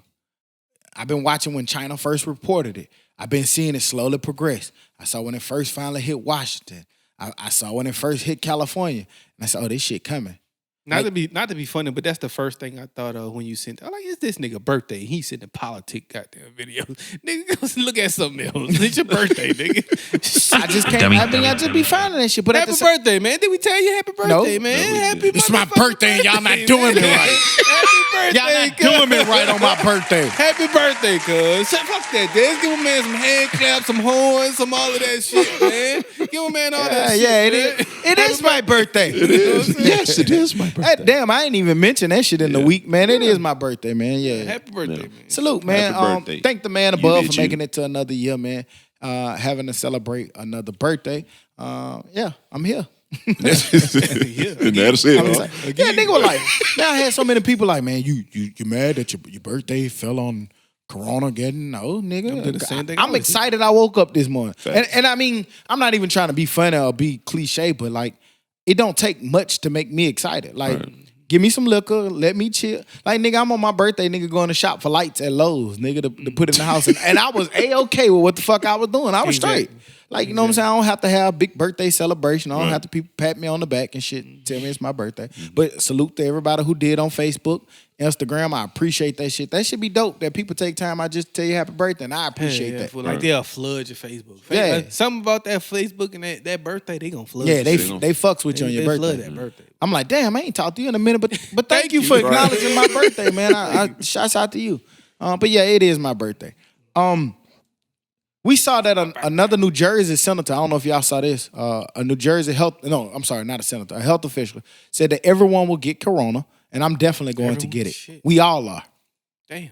I've been watching when China first reported it. I've been seeing it slowly progress. I saw when it first finally hit Washington. I saw when it first hit California. And I said, oh, this shit coming.
Not to be funny, but that's the first thing I thought of when you sent. I'm like, it's this nigga birthday. He's sending politic goddamn videos. Nigga, go look at something else. It's your birthday, nigga.
I just can't.
Dummy.
I just be finding that shit. But
Happy birthday, man. Did we tell you happy birthday, man?
No,
Happy
It's my
motherfucking
birthday and y'all not doing me right.
Happy
Y'all
birthday,
not doing me right on my birthday.
Happy birthday, cuz. Fuck that, Dez. Give a man some hand claps, some horns, some all of that shit, man. Give a man all that shit.
Yeah,
man.
it is my birthday.
It is. Yes, it is my birthday.
Hey, damn, I ain't even mentioned that shit in the week, man. It is my birthday, man. Yeah.
Happy birthday, man.
Salute, man.
Happy birthday.
Thank the man
You
above
did
for
you.
making it to another year, man. Having to celebrate another birthday. Yeah, I'm here.
And that's it.
I'm
Huh?
excited. Yeah, nigga was like, man, I had so many people like, man, you mad that your birthday fell on Corona getting? No, nigga.
doing the same thing I
I'm
was
excited I woke up this morning.
Facts.
And I mean, I'm not even trying to be funny or be cliche, but like, it don't take much to make me excited. Like, give me some liquor, let me chill. Like, nigga, I'm on my birthday, nigga, going to shop for lights at Lowe's, nigga, to put in the house. And I was A-okay with what the fuck I was doing. I was straight. Like, you know what I'm saying? I don't have to have a big birthday celebration. I don't have to people pat me on the back and shit, tell me it's my birthday. But salute to everybody who did on Facebook, Instagram. I appreciate that shit. That should be dope that people take time. I just tell you happy birthday, and I appreciate that.
Like they'll flood your Facebook.
Yeah.
Something about that Facebook and that birthday, they gonna flood.
Yeah,
your
they
shit.
fucks with you on your
They flood
birthday.
that birthday.
I'm like, damn, I ain't talked to you in a minute, but thank you
you.
for
Right.
acknowledging my birthday, man. I shouts out to you. But yeah, it is my birthday. We saw that another New Jersey senator, I don't know if y'all saw this, a New Jersey not a senator, a health official said that everyone will get corona, and I'm definitely going to get it.
Shit.
We all are.
Damn.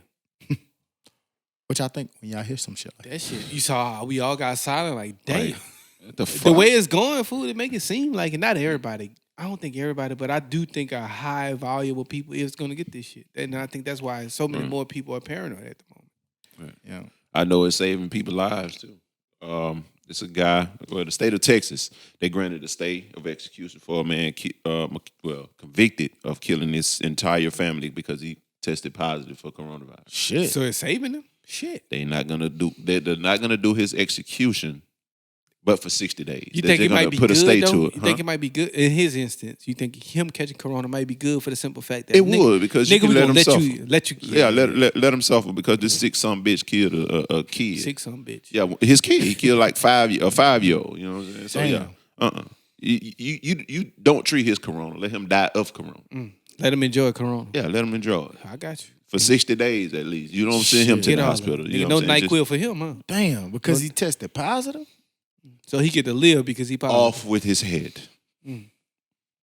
Which I think when y'all hear some shit like that.
That shit. You saw how we all got silent like, damn.
Like, what the fuck?
The way it's going, fool, it make it seem like, and not everybody. I don't think everybody, but I do think a high valuable people is going to get this shit. And I think that's why so many more people are paranoid at the moment.
Yeah.
I know it's saving people's lives too. It's a guy, the state of Texas, they granted a stay of execution for a man, convicted of killing his entire family because he tested positive for coronavirus.
Shit.
So it's saving them? Shit.
They're not gonna do his execution, but for 60 days.
You think
They're
it might
gonna
be
put
good,
a stay
though?
to it?
You think it might be good? In his instance, you think him catching corona might be good for the simple fact that
It would, because you
nigga,
can
we
let
gonna
him suffer.
let you
Yeah, let him suffer because this sick son bitch killed a kid.
sick some bitch.
Yeah, his kid. He killed like a 5-year-old. You know what I'm saying? So
Damn.
You don't treat his corona. Let him die of corona.
Let him enjoy corona.
Yeah, let him enjoy it
I got you.
for 60 days at least. You don't send him to
Get
the
all
hospital.
of it.
You
Nigga,
know
no
what I'm saying?
NyQuil for him, huh?
Damn, because he tested positive?
So he get to live because he probably
Off with his head.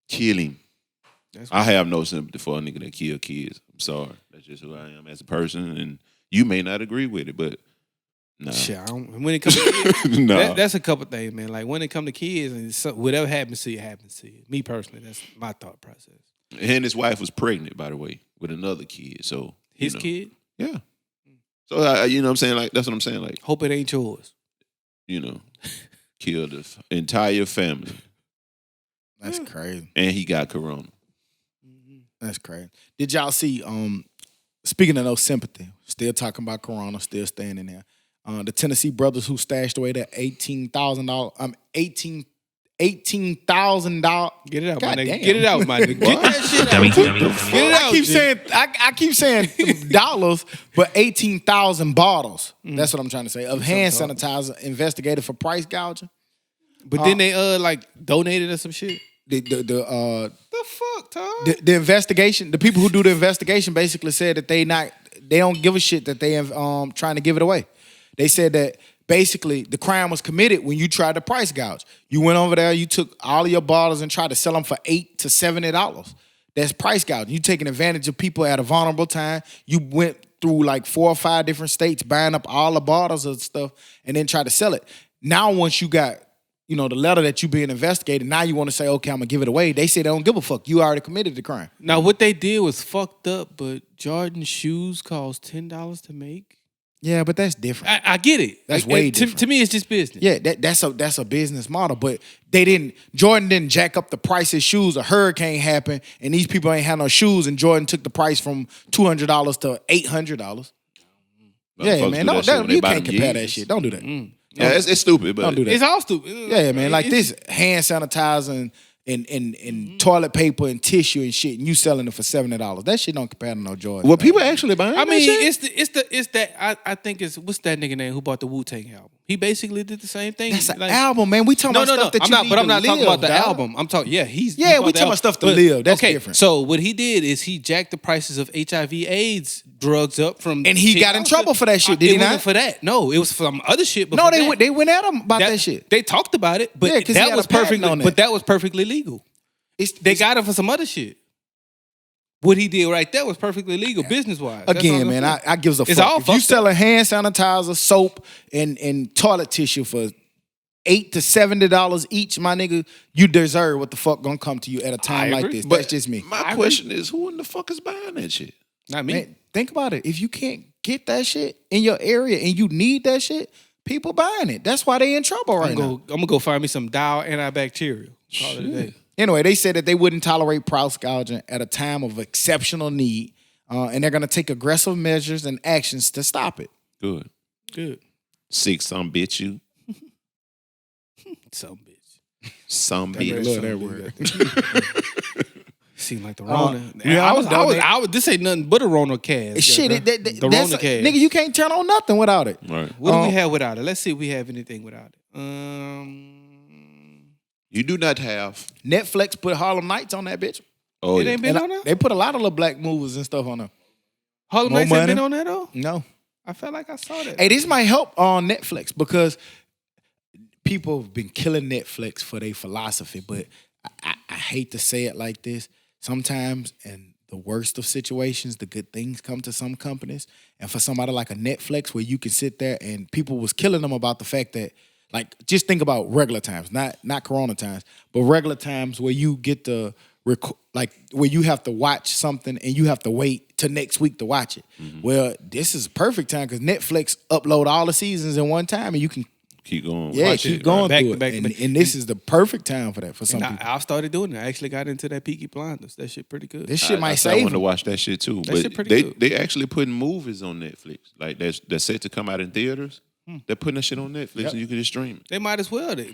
Kill him.
That's
I have no sympathy for a nigga that kill kids. I'm sorry. That's just who I am as a person, and you may not agree with it, but nah.
Shit, when it comes to kids,
Nah.
that's a couple things, man. Like when it comes to kids and whatever happens to you, happens to you. Me personally, that's my thought process.
And his wife was pregnant, by the way, with another kid. So
His
you know.
kid,
Yeah. So you know what I'm saying? Like, that's what I'm saying. Like,
hope it ain't yours.
you know, killed the entire family,
That's crazy.
and he got corona.
That's crazy. Did y'all see, speaking of no sympathy, still talking about corona, still staying in there. The Tennessee brothers who stashed away that $18,000, $18,000.
Get it out,
God
my nigga.
damn.
Get it out, my nigga. Get that shit out.
Dummy.
Get it out.
I keep saying dollars, but 18,000 bottles. That's what I'm trying to say. Of hand sanitizer investigated for price gouging.
But then they like donated or some shit.
The
fuck, Tom?
the investigation, the people who do the investigation basically said that they don't give a shit that they trying to give it away. They said that basically the crime was committed when you tried to price gouge. You went over there, you took all of your bottles and tried to sell them for $8 to $70. That's price gouging. You taking advantage of people at a vulnerable time. You went through like 4 or 5 different states buying up all the bottles of stuff and then try to sell it. Now once you got the letter that you being investigated, now you want to say, okay, I'm going to give it away. They say they don't give a fuck. You already committed the crime.
Now, what they did was fucked up, but Jordan shoes cost $10 to make.
Yeah, but that's different.
I get it.
That's way different.
To me, it's just business.
Yeah, that's a business model, but Jordan didn't jack up the price of shoes. A hurricane happened, and these people ain't had no shoes, and Jordan took the price from $200 to $800. Yeah, man, you can't compare that shit. Don't do that.
Yeah, it's stupid, but
Don't do that.
It's all stupid.
Yeah, man, like this hand sanitizer and toilet paper and tissue and shit, and you selling it for $70. That shit don't compare to no Jordan.
Well, people actually buying
I
that
mean,
shit?
it's that I think it's what's that nigga name who bought the Wu-Tang album? He basically did the same thing.
That's an album, man. We talking about stuff that you need
I'm not
to
talking
live,
about the
dog.
album. I'm talking, he
we
bought the
talking about
album.
stuff to
But,
live. That's
okay,
different.
So what he did is he jacked the prices of HIV/AIDS drugs up from,
And he got in trouble for that shit, did he
it
not?
wasn't for that. No, it was some other shit.
No, they went at him about that shit.
They talked about it, but
Yeah, 'cause he
that
had
was
a patent
perfectly.
on that.
But that was perfectly legal. They got him for some other shit. What he did right there was perfectly legal, business wise.
Again, man, I gives a
It's
fuck.
all
If you
fucked
selling hand sanitizer, soap, and toilet tissue for $8 to $70 each, my nigga, you deserve what the fuck gonna come to you at a time
I
like
agree.
this.
But
That's just me.
My question is, who in the fuck is buying that shit?
Not me.
Man, think about it. If you can't get that shit in your area and you need that shit, people buying it. That's why they in trouble right now.
I'm gonna go find me some Dow antibacterial. Call it a day.
Anyway, they said that they wouldn't tolerate price gouging at a time of exceptional need, and they're gonna take aggressive measures and actions to stop it.
Good.
Good.
Sick some bitch you.
Some bitch.
Some
I
bitch.
love that word. Seemed like the Rona.
yeah,
I was. This ain't nothing but a Rona cast.
Shit,
the
that's
Rona cast.
nigga, you can't turn on nothing without it.
Right.
What do we have without it? Let's see if we have anything without it.
You do not have.
Netflix put Harlem Nights on that bitch.
Oh,
It
yeah.
ain't been
And
on there.
they put a lot of little black movies and stuff on there.
Harlem
More
Nights ain't
money.
been on there though.
No.
I felt like I saw that.
Hey, this might help on Netflix because people have been killing Netflix for their philosophy, but I hate to say it like this. Sometimes in the worst of situations, the good things come to some companies. And for somebody like a Netflix where you can sit there and people was killing them about the fact that, like, just think about regular times, not Corona times, but regular times where you get to where you have to watch something and you have to wait till next week to watch it. Mm-hmm. Well, this is a perfect time because Netflix upload all the seasons in one time and you can
keep going.
Yeah, keep going
back
through
to back
it.
to back.
And this is the perfect time for that for some people.
I started doing it. I actually got into that Peaky Blinders. That shit pretty good.
This shit might
I
save
want to
them.
watch that shit too.
That
But
shit pretty good.
they actually putting movies on Netflix. Like that's set to come out in theaters. They're putting that shit on Netflix and you can just stream it.
They might as well.
That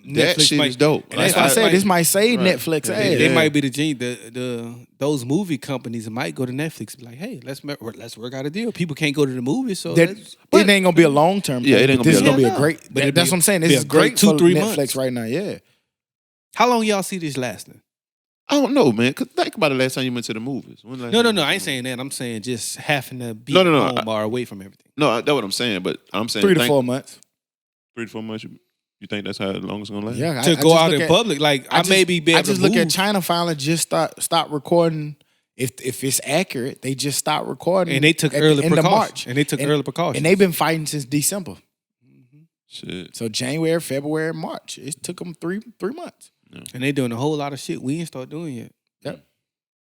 Netflix
shit
might,
is dope.
and
That's why I say this might save
Right.
Netflix.
Yeah.
Hey,
They might be the gene. Those movie companies might go to Netflix and be like, hey, let's work out a deal. People can't go to the movies, so
it ain't gonna be a long term.
Yeah, it ain't gonna
This is
be a
gonna be a
long-
great.
But it'd
That's
be-
what I'm saying.
be
This
a
is
great
great for
2-3
Netflix
months.
right now. Yeah.
How long y'all see this lasting?
I don't know, man. 'Cause think about the last time you went to the movies. When last
No.
time you
I
went
ain't
to
saying that. I'm saying just having to be
No,
home or away from everything.
the movies? No, that's what I'm saying. But I'm saying
3 to 4 months.
3 to 4 months. You think that's how long it's gonna last?
Yeah.
To
I
go
just
out
look
in
at-
public, like I maybe be able
I just
to
look
move.
at China finally just stop recording. If it's accurate, they just stopped recording.
And they took
at
early
the end of
precautions.
March.
early precautions.
And they've been fighting since December.
Shit.
So January, February, March. It took them 3 months.
And they doing a whole lot of shit we ain't start doing yet.
Yep.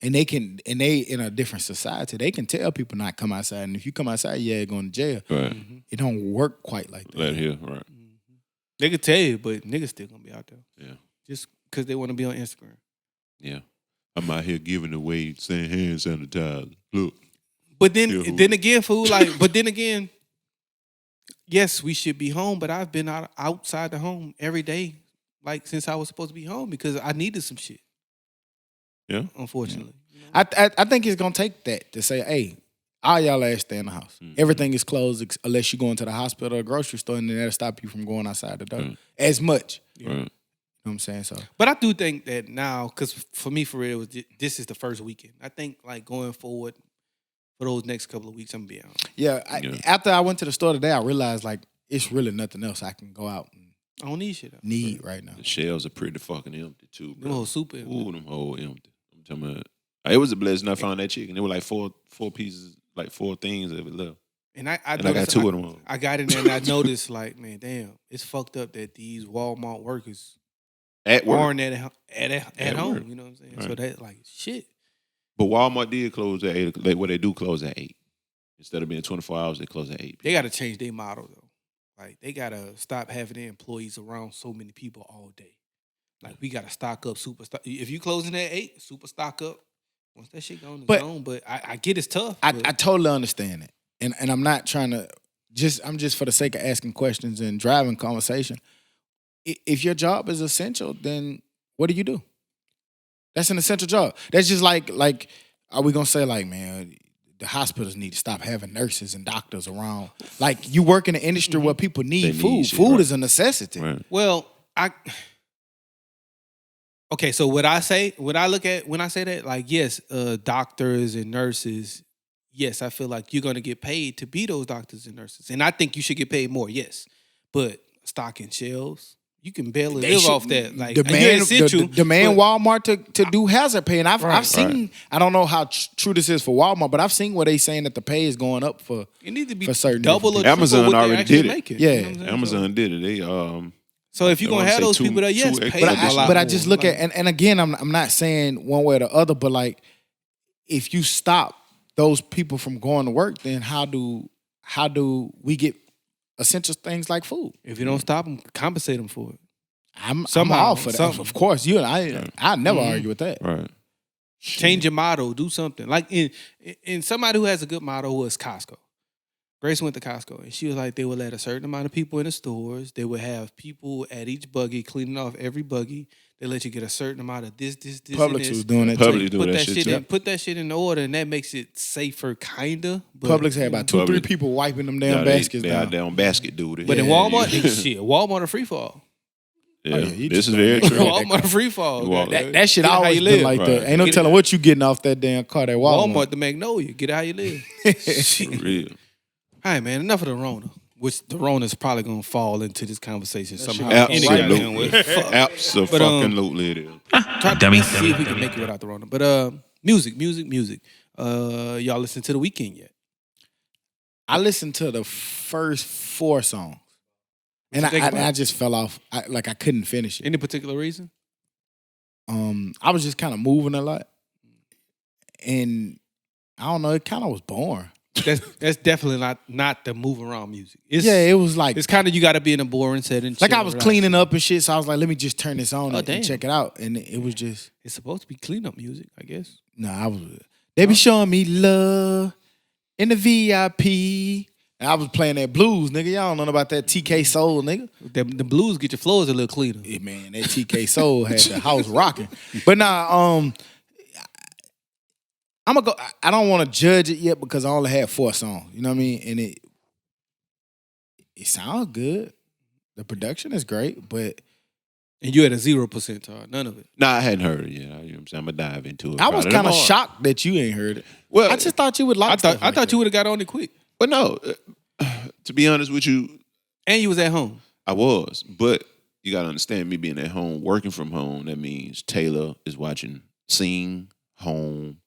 And they in a different society, they can tell people not come outside. And if you come outside, you're going to jail.
Right.
It don't work quite like that.
Right here. Right.
They could tell you, but niggas still gonna be out there.
Yeah.
Just because they want to be on Instagram.
Yeah. I'm out here giving away hand sanitizer. Look.
But
Yeah, who-
then again, fool, like, but then again, yes, we should be home, but I've been outside the home every day, like since I was supposed to be home because I needed some shit.
Yeah.
Unfortunately.
I think it's gonna take that to say, hey, all y'all ass stay in the house.
Mm-hmm.
Everything is closed unless you go into the hospital or grocery store, and then that'll stop you from going outside the door
Mm.
as much.
Right.
You know what I'm saying? So
But I do think that now, because for me, for real, this is the first weekend. I think like going forward for those next couple of weeks, I'm gonna be out.
yeah, after I went to the store today, I realized like it's really nothing else I can go out and
I don't need shit.
need right now.
The shelves are pretty fucking empty too,
Them
bro.
whole super.
Ooh, them whole empty. I'm talking about. It was a blessing I found that chicken. There were like four pieces, like 4 things of it left.
And I
And I got
noticed-
2 of them. On.
I got in there and I noticed, like, man, damn, it's fucked up that these Walmart workers
At work.
aren't at
At
home.
work.
You know what I'm saying? So
Right.
that, like, shit.
But Walmart did close at 8. Like what they do close at 8. Instead of being 24 hours, they close at 8.
They got to change their model, though. Like, they got to stop having their employees around so many people all day. Like, we got to stock up, super stock. If you closing at 8, super stock up. Once that shit gone, it's
But-
gone. But I get it's tough.
I
but-
totally understand it, and I'm not trying to I'm just for the sake of asking questions and driving conversation. If your job is essential, then what do? That's an essential job. That's just like are we gonna say like, man, the hospitals need to stop having nurses and doctors around? Like you work in an industry where people
They
need
need
food.
shit,
Food
right.
is a necessity.
Right.
Well, okay, so when I say that, like, yes, doctors and nurses, yes, I feel like you're gonna get paid to be those doctors and nurses. And I think you should get paid more, yes. But stocking shelves, you can barely
They
live
should
off that. Like
demand
you're essential,
demand
but-
Walmart to do hazard pay, and I've
Right.
seen. I don't know how true this is for Walmart, but I've seen where they saying that the pay is going up for.
It needs to be
for certain
double or
different
triple
Amazon
what they're
already
actually
did it.
making.
Yeah.
You know what I'm saying?
Amazon did it. They
So if you're
I
gonna
wanna
have
say
those
two-
people there, yes,
two
pay
extra
them
doubles.
a lot
But I
more.
just look
Like,
at and again, I'm not saying one way or the other, but like if you stop those people from going to work, then how do we get essential things like food?
if you don't stop them, compensate them for it.
I'm
Somehow,
all for that.
something.
Of course, you and I never argue with that.
right.
Change your motto, do something. Like in somebody who has a good motto was Costco. Grace went to Costco and she was like, they would let a certain amount of people in the stores. They would have people at each buggy cleaning off every buggy. They let you get a certain amount of this, and
Publix
this.
was doing that
Publix
too.
do
Put
that
that
shit
shit
too.
in, put that shit in order, and that makes it safer, kinda. But,
Publix had about 2-3
Publix.
people wiping them
Yeah,
damn baskets
they
down.
out there on basket duty.
But in
Yeah,
Walmart,
yeah.
shit, Walmart a free fall.
Yeah.
yeah, you
This
just
is very
don't
true.
know.
Walmart a free fall.
Walmart.
goddamn.
That shit
Get it how
always
you
been
live.
like
Right.
that. Ain't no
Get it-
telling what you getting off that damn car. That Walmart.
Walmart the Magnolia. Get it how you live.
For real.
All right, man. Enough of the Rona. Which the Rona's probably gonna fall into this conversation somehow.
Absolutely. Absolutely it is.
Try to
Dummies.
see if we can make it without the Rona. But music. Y'all listen to The Weeknd yet?
I listened to the first 4 songs, and
you think about
I
it?
just fell off. I couldn't finish it.
Any particular reason?
I was just kind of moving a lot, and I don't know. It kind of was boring.
That's definitely not the move around music.
It was like
It's kind of you got to be in a boring setting.
like
chill,
I was
relax.
cleaning up and shit. So I was like, let me just turn this on
damn.
and check it out. And it was just
It's supposed to be cleanup music, I guess.
I was. They be showing me love in the VIP. And I was playing that blues, nigga. Y'all don't know about that TK Soul, nigga.
The blues get your floors a little cleaner.
Yeah, man, that TK Soul had the house rocking. But nah, I'm gonna go. I don't want to judge it yet because I only had 4 songs. You know what I mean? And it sounds good. The production is great, but
And you had a 0% Todd. None of it.
Nah, I hadn't heard it yet. You know what I'm saying? I'm going to dive into it.
I was
probably
kind of
tomorrow.
shocked that you ain't heard it.
Well,
I just thought you would like.
I thought you would have got on it quick.
But no, to be honest with you,
And you was at home.
I was. But you got to understand, me being at home, working from home, that means Taylor is watching Sing Home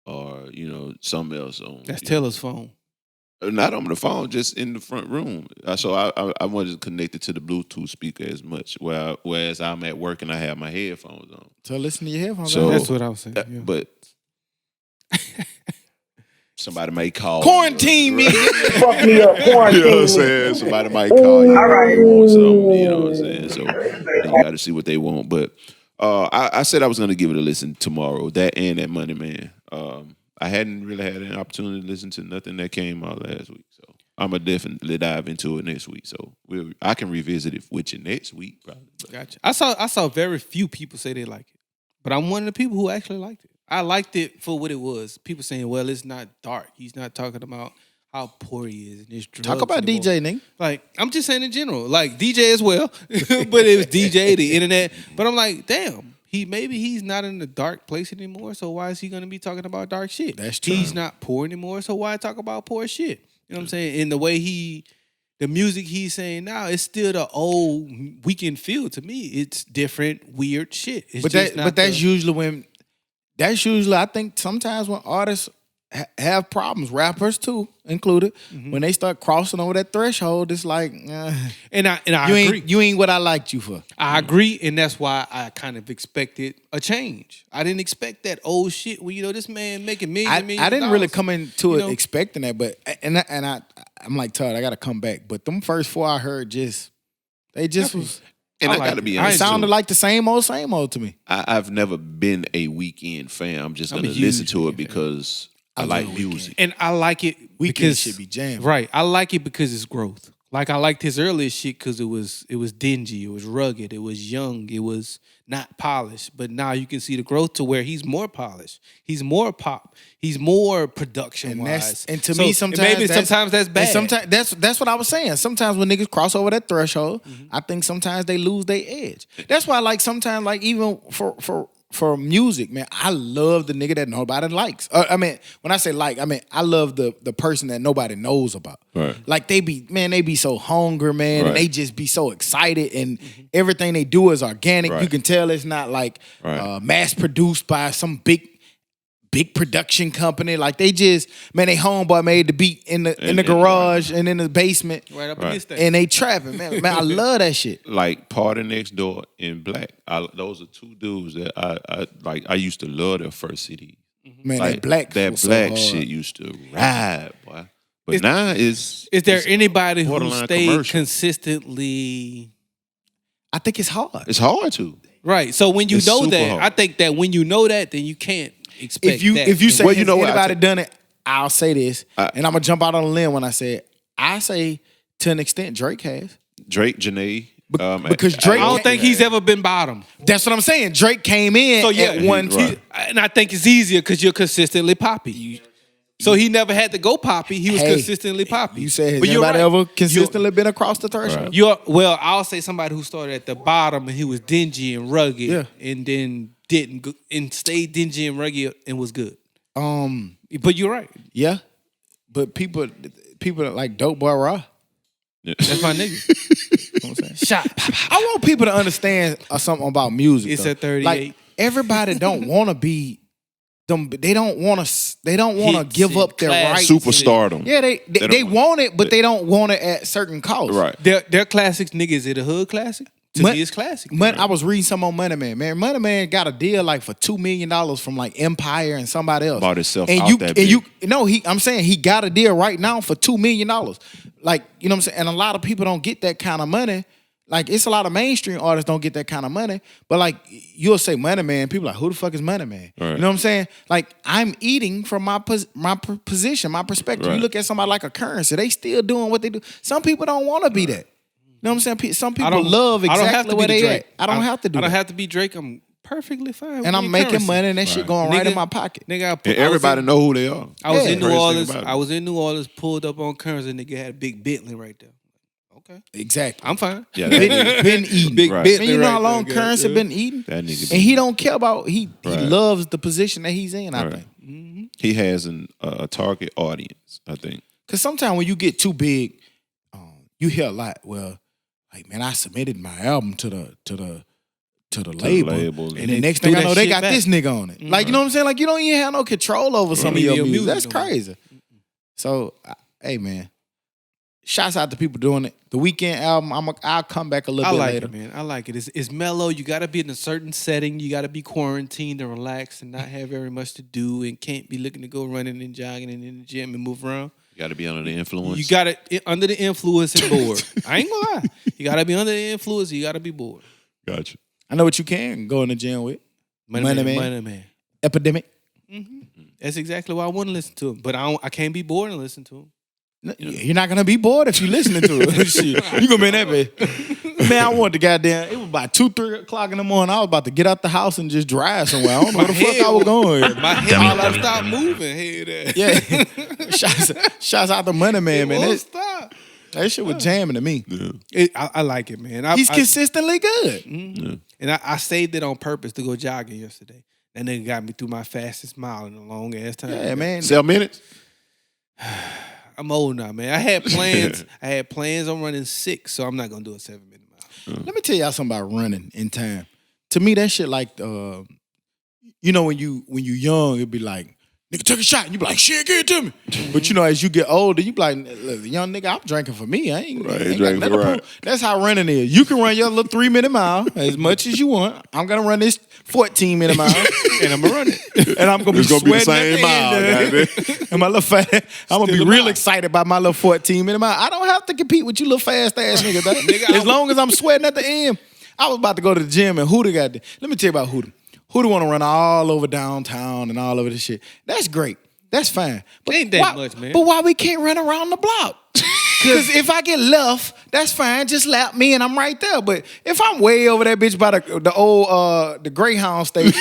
or, something else on.
That's Taylor's phone.
Not on the phone, just in the front room. So I wasn't connected to the Bluetooth speaker as much. Whereas I'm at work and I have my headphones on.
So listen to your headphones.
So-
That's what I was saying. Yeah.
But somebody may call.
Quarantine me.
Fuck me up,
You know what I'm
quarantine me.
saying? Somebody might call you.
All right.
They want something. You know what I'm saying? So you got to see what they want. But I said I was going to give it a listen tomorrow. That and that Money Man. I hadn't really had an opportunity to listen to nothing that came out last week. So I'm going to definitely dive into it next week. So I can revisit it with you next week, probably. But
Gotcha. I saw very few people say they like it. But I'm one of the people who actually liked it. I liked it for what it was. People saying, well, it's not dark. He's not talking about how poor he is and his drugs.
Talk about
anymore.
DJ, nigga.
Like, I'm just saying in general. Like, DJ as well. But it was DJ, the internet. But I'm like, damn. Maybe he's not in the dark place anymore, so why is he gonna be talking about dark shit?
That's true.
He's not poor anymore, so why talk about poor shit? You know what I'm saying? In the way the music he's saying now, it's still the old Weekend feel to me. It's different, weird shit. It's
That's usually I think sometimes when artists have problems, rappers too included, when they start crossing over that threshold, it's like,
and I
you
agree.
you ain't what I liked you for.
I agree, and that's why I kind of expected a change. I didn't expect that old shit when this man making millions.
I didn't really come into it
know?
expecting that, but I'm like, Todd, I got to come back. But them first 4 I heard was.
and I
like
got to be
it.
It
honest.
sounded
too.
like the same old to me.
I've never been a Weekend fan. I'm just
I'm
going
a
to listen
huge
to it
Weeknd fan.
because I
love
like
Weeknd.
music.
And I like it
Weeknd
because
should be jammed.
Right. I like it because it's growth. Like I liked his earlier shit because it was dingy, it was rugged, it was young, it was not polished. But now you can see the growth to where he's more polished, he's more pop, he's more production wise.
And to me, sometimes
that's bad.
Sometimes that's what I was saying. Sometimes when niggas cross over that threshold, I think sometimes they lose their edge. That's why, like, sometimes, like, even for music, man, I love the nigga that nobody likes. I mean, when I say like, I mean I love the person that nobody knows about.
Right.
Like they be so hungry, man,
Right.
and they just be so excited, and everything they do is organic.
Right.
You can tell it's not like
Right.
mass produced by some big production company. Like they just, man, they homeboy made the beat in the garage and in the basement,
right up
Right.
against that.
and they trapping, man. Man, I love that shit.
Like Party Next Door and Black. Those are 2 dudes that I like. I used to love their first CD.
Man,
Like
that
black
was so hard.
shit used to ride, boy. But now
Is there anybody who
borderline
stayed
commercial.
consistently
I think it's hard.
It's hard to.
right? So when you
It's
know
super
that,
hard.
I think that when you know that, then you can't expect that.
If you say,
Well, you
has
know what,
anybody done it, I'll say this,
I-
and I'm gonna jump out on a limb when I say it. I say to an extent Drake has.
Drake, Janae.
Because Drake-
I don't think he's ever been bottom.
That's what I'm saying. Drake came in
So yeah,
at one.
right.
And I think it's easier because you're consistently poppy. So he never had to go poppy. He was
Hey,
consistently poppy.
You said has
But you're
anybody
right.
ever consistently been across the threshold?
Well, I'll say somebody who started at the bottom and he was dingy and rugged,
Yeah.
and then didn't and stayed dingy and rugged and was good.
Yeah.
But you're right.
Yeah. But people like Dope Boy Raw.
That's my nigga.
You know what I'm saying? Shot. I want people to understand something about music.
It's
though.
at 38.
Like everybody don't want to be them. They don't want to. They don't want to
Hits
give
and
up their rights.
Superstardom.
Yeah, they
don't
want it, but they don't want it at certain costs.
Right.
Their classics, nigga, is it a hood classic? To me, it's classic.
I was reading some on Money Man. Man, Money Man got a deal like for $2 million from like Empire and somebody else.
Bought himself
and
out
you,
that
and
big.
you, no, I'm saying he got a deal right now for $2 million. Like, you know what I'm saying? And a lot of people don't get that kind of money. Like, it's a lot of mainstream artists don't get that kind of money. But like, you'll say Money Man, people are like, who the fuck is Money Man?
Right.
You know what I'm saying? Like, I'm eating from my position, my perspective.
Right.
You look at somebody like a Currency, they still doing what they do. Some people don't want to be that. You know what I'm saying? Some people love exactly where they at. I don't have to do that.
I don't have to be Drake. I'm perfectly fine.
And I'm making money and that shit going right in my pocket.
Nigga,
And everybody know who they are.
I was
Yeah.
in New
Crazy thing
Orleans.
about it.
I was in New Orleans, pulled up on Currency, nigga had a big Bentley right there. Okay.
Exactly.
I'm fine.
Yeah,
Been eating.
Big
Right.
Bentley
Man, you know
right
how long
there,
Currency
yeah.
been eating?
That nigga.
And he don't care about, he
Right.
loves the position that he's in, I
Right.
think.
He has a target audience, I think.
Because sometimes when you get too big, you hear a lot, well, like, man, I submitted my album to the label. And the next
threw
thing I
that
know, they
shit
got
back.
this nigga on it. Like, you know what I'm saying? Like, you don't even have no control over some of your
Your
music.
music
That's
no more.
crazy. So, hey, man, shouts out to people doing it. The Weeknd album, I'll come back a little
I
bit
like
later.
it, man. I like it. It's mellow. You got to be in a certain setting. You got to be quarantined and relaxed and not have very much to do and can't be looking to go running and jogging and in the gym and move around.
You got to be under the influence.
You got it under the influence and bored. I ain't gonna lie. You got to be under the influence. You got to be bored.
Gotcha.
I know what you can go in the gym with. Money Man.
Money Man.
Epidemic.
That's exactly why I want to listen to him. But I can't be bored and listen to him.
You're not gonna be bored if you're listening to it. Shit, you gonna be in that bed. Man, I wanted the goddamn. It was about 2-3 o'clock in the morning. I was about to get out the house and just drive somewhere. I don't know where the fuck I was going.
My head
Dummy,
all I
dummy.
stopped moving. Hey, there.
Yeah, shouts out to Money Man, man.
Won't
That,
stop.
that shit was jamming to me.
I like it, man.
He's consistently good.
And I saved it on purpose to go jogging yesterday. That nigga got me through my fastest mile in a long ass time.
Yeah, man.
7 minutes?
I'm old now, man. I had plans. On running 6, so I'm not gonna do a 7-minute mile.
Let me tell y'all something about running in time. To me, that shit like, you know, when you young, it'd be like, nigga, take a shot. And you be like, shit, give it to me. But you know, as you get older, you be like, look, young nigga, I'm drinking for me. I ain't,
Right,
ain't
drinking
got
for
nothing to
right.
prove. That's how running is. You can run your little 3-minute mile as much as you want. I'm gonna run this 14-minute mile, and I'm gonna run it. And I'm gonna be
It's gonna be the
sweating
same
at the end,
mile,
and my little fat, I'm gonna be
Still
real
alive.
excited about my little 14-minute mile. I don't have to compete with you little fast ass niggas. dog. As long as I'm sweating at the end. I was about to go to the gym and Hooter got there. Let me tell you about Hooter. Hooter want to run all over downtown and all over this shit. That's great. That's fine. But
Ain't that
why,
much, man.
But why we can't run around the block? Because if I get left, that's fine. Just lap me and I'm right there. But if I'm way over that bitch by the old the Greyhound station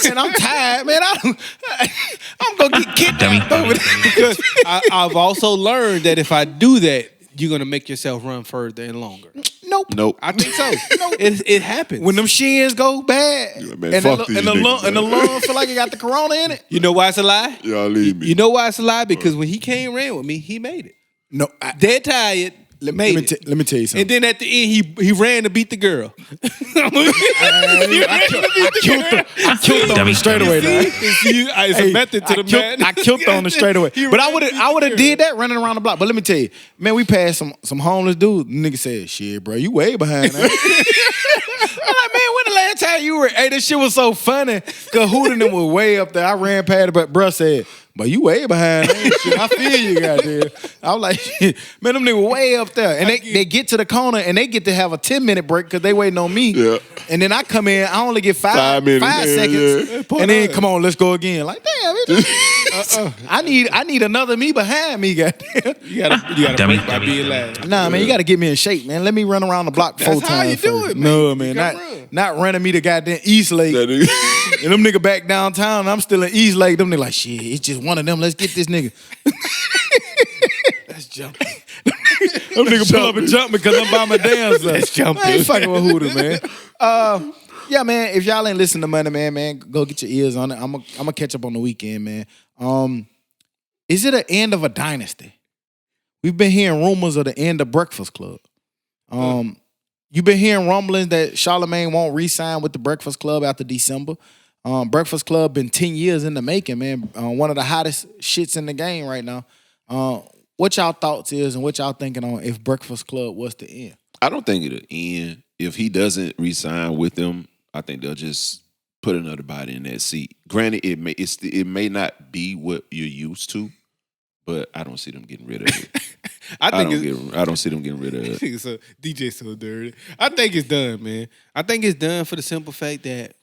and I'm tired, man, I'm gonna get kidnapped over there.
Because I've also learned that if I do that, you're gonna make yourself run further and longer.
Nope.
I think so. It happens.
When them shins go bad
man,
and,
fuck these
the lung,
niggas,
and the
man.
lung feel like it got the corona in it.
You know why it's a lie?
Y'all leave me.
You know why it's a lie? Because when he came and ran with me, he made it.
No,
Dead tired,
let
made
me
it.
let me tell you something.
And then at the end, he ran to beat the girl.
I killed on
Dummy,
the straightaway.
dummy.
It's a method to the man.
I killed on the straightaway.
He
But
ran
I would have did that running around the block. But let me tell you, man, we passed some homeless dude. Nigga said, "Shit, bro, you way behind." Man. I'm like, man, when the last time you were? Hey, this shit was so funny. Cause Hooter and them was way up there. I ran past it, but bruh said, "But you way behind." Man. Shit, I feel you, goddamn. I was like, shit, man, them niggas way up there, and they get to the corner and they get to have a 10-minute break because they waiting on me.
Yeah.
And then I come in, I only get 5
minutes.
five
Yeah,
seconds,
yeah.
and then come on, let's go again. Like, damn, I need another me behind me, goddamn.
You gotta
Dummy,
break by
dummy.
being last.
Nah, man, you got to get me in shape, man. Let me run around the block 4
That's how
times.
you do
first.
it, man.
No,
You
man,
gotta
not running me to goddamn East Lake.
That nigga.
And them nigga back downtown, and I'm still in East Lake. Them nigga like, shit, it's just one of them. Let's get this nigga.
That's jumping.
Them nigga pull up and jump because I'm by my damn self.
That's jumping.
I ain't fucking with Hooter, man. Yeah, man, if y'all ain't listening to Money Man, go get your ears on it. I'm gonna catch up on the weekend, man. is it an end of a dynasty? We've been hearing rumors of the end of Breakfast Club. You've been hearing rumblings that Charlamagne won't re-sign with the Breakfast Club after December. Breakfast Club been 10 years in the making, man. One of the hottest shits in the game right now. What y'all thoughts is and what y'all thinking on if Breakfast Club was to end?
I don't think it'll end. If he doesn't re-sign with them, I think they'll just put another body in that seat. Granted, it may not be what you're used to, but I don't see them getting rid of it. I don't see them getting rid of it.
So DJ so dirty. I think it's done, man. I think it's done for the simple fact that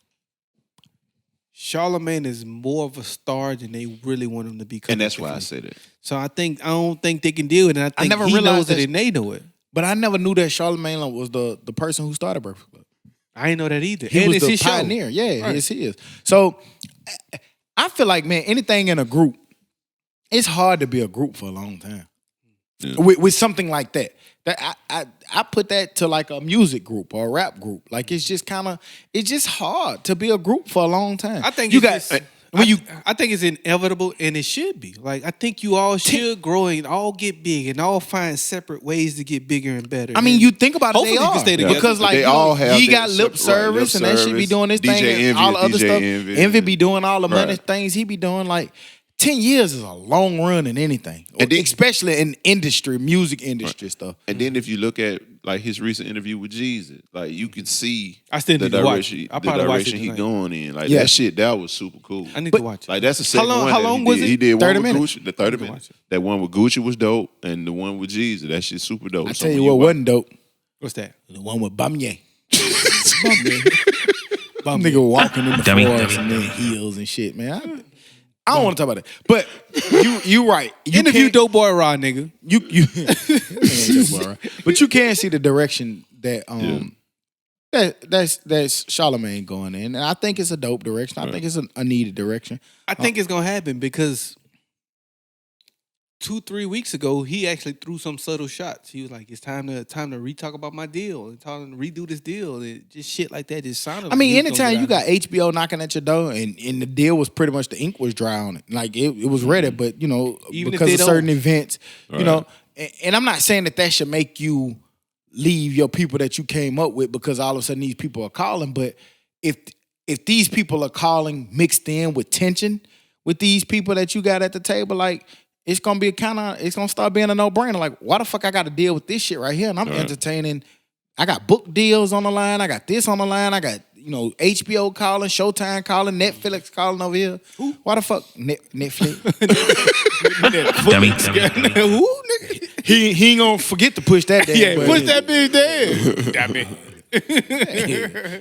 Charlamagne is more of a star than they really want him to be.
And that's why I said it.
So I don't think they can deal with it. And I think
never
he
realized
knows it
that-
and they know it.
But I never knew that Charlamagne was the person who started Breakfast Club.
I didn't know that either.
He
and
was
it's
the
his show.
pioneer. Yeah,
Right.
it's his. So I feel like, man, anything in a group, it's hard to be a group for a long time.
Yeah.
With something like that. I put that to like a music group or a rap group. Like it's just hard to be a group for a long time.
I think
you
it's
got
just-
when you
I think it's inevitable and it should be. Like I think you all should grow and all get big and all find separate ways to get bigger and better.
I mean, you think about it,
Hopefully
they
you can
are.
stay together.
Because like
They all have
he
their
got lip
separate- right,
service
lip
and that should be
service.
doing this
DJ
thing and
Envy
all the
is
other
DJ
stuff.
Envy.
Envy be doing all the money
Right.
things he be doing. Like 10 years is a long run in anything,
And then-
especially in industry, music industry stuff.
And then if you look at like his recent interview with Jesus, like you can see
I still
the
need to watch
direction,
it. I'll
the
probably watch it
direction he
tonight.
going in. Like
Yeah.
that shit, that was super cool.
I need
But-
to watch it.
Like that's the second
long-
one.
how
that
long
he
was
did.
it?
He did
30
one with
minutes.
Gucci, the 30
I can
minutes.
watch it.
That one with Gucci was dope, and the one with Jesus, that shit's super dope.
I
So
tell you
when
what
watch-
wasn't dope.
What's that?
The one with Bamye. Nigga walking in the
Dummy.
forest and then heels and shit, man. I don't want to talk about that. But you right. You
Interview
can't-
Dope Boy Raw, nigga.
But you can see the direction that that's Charlamagne going in. And I think it's a dope direction. I think it's a needed direction.
I think it's gonna happen because 2-3 weeks ago he actually threw some subtle shots. He was like, "It's time to re-talk about my deal and time to redo this deal." And just shit like that just sounded.
I
like
mean,
he was gonna
anytime
get
you
out
got HBO knocking at your door and the deal was pretty much the ink was dry on it. Like it was ready, but you know,
Even if
because
they
of
don't.
certain events, you
Right.
know, and I'm not saying that should make you leave your people that you came up with because all of a sudden these people are calling. But if these people are calling mixed in with tension with these people that you got at the table, like it's gonna be it's gonna start being a no-brainer. Like, why the fuck I gotta deal with this shit right here? And I'm entertaining. I got book deals on the line, I got this on the line, I got, you know, HBO calling, Showtime calling, Netflix calling over here. Why the fuck Netflix?
Dummy.
Who, nigga?
he ain't gonna forget to push that down.
Yeah,
but
push that bitch there. Damn it.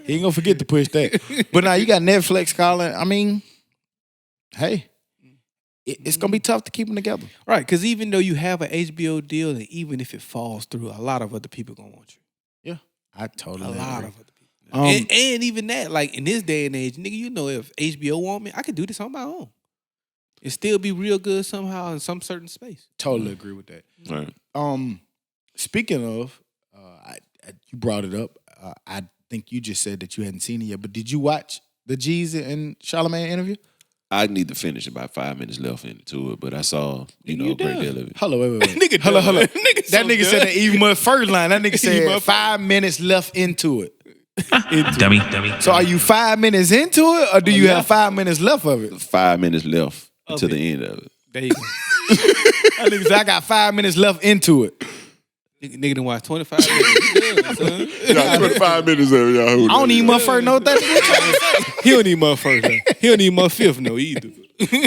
he ain't gonna forget to push that. But now you got Netflix calling. I mean, hey, it's gonna be tough to keep them together.
Right, because even though you have an HBO deal, and even if it falls through, a lot of other people gonna want you.
Yeah, I totally
A lot
agree.
of other people. And even that, like in this day and age, nigga, you know, if HBO want me, I could do this on my own. It still be real good somehow in some certain space.
Totally agree with that.
Right.
Speaking of, you brought it up. I think you just said that you hadn't seen it yet, but did you watch the Jeezy and Charlamagne interview?
I need to finish about 5 minutes left into it, but I saw, you know, a great deal of it.
Hold on, wait.
Nigga
Hold on.
done. Nigga
That
so
nigga said
done.
that even my first line. That nigga
Even
said 5 minutes left into it.
Dummy.
So are you 5 minutes into it, or do you have 5 minutes left of it?
5 minutes left to
Okay.
the end of it.
There you go.
That nigga said I got 5 minutes left into it.
Nigga done watch 25 minutes. You good, son.
Yeah, 25 minutes of it, y'all.
I don't even my first know what that nigga trying to say.
He don't need my first. No. He don't need my fifth no either.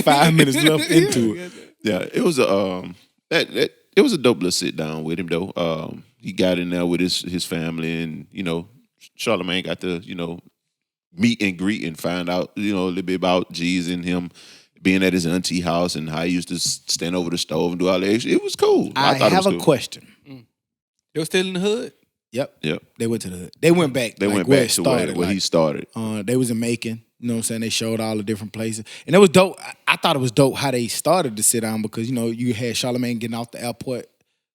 5 minutes left into it.
Yeah, it was a it was a dope little sit down with him though. He got in there with his family, and you know, Charlamagne got to, you know, meet and greet and find out, you know, a little bit about G's and him being at his auntie house and how he used to stand over the stove and do all that extra. It was cool.
I
thought it
have
was
a
cool.
question.
They was still in the hood.
Yep.
Yep.
They went to the hood. They went back.
They
like,
went
where
back
it
to
started,
where he
like,
started.
They was in Macon. You know what I'm saying? They showed all the different places. And it was dope. I thought it was dope how they started to sit down because, you know, you had Charlamagne getting off the airport,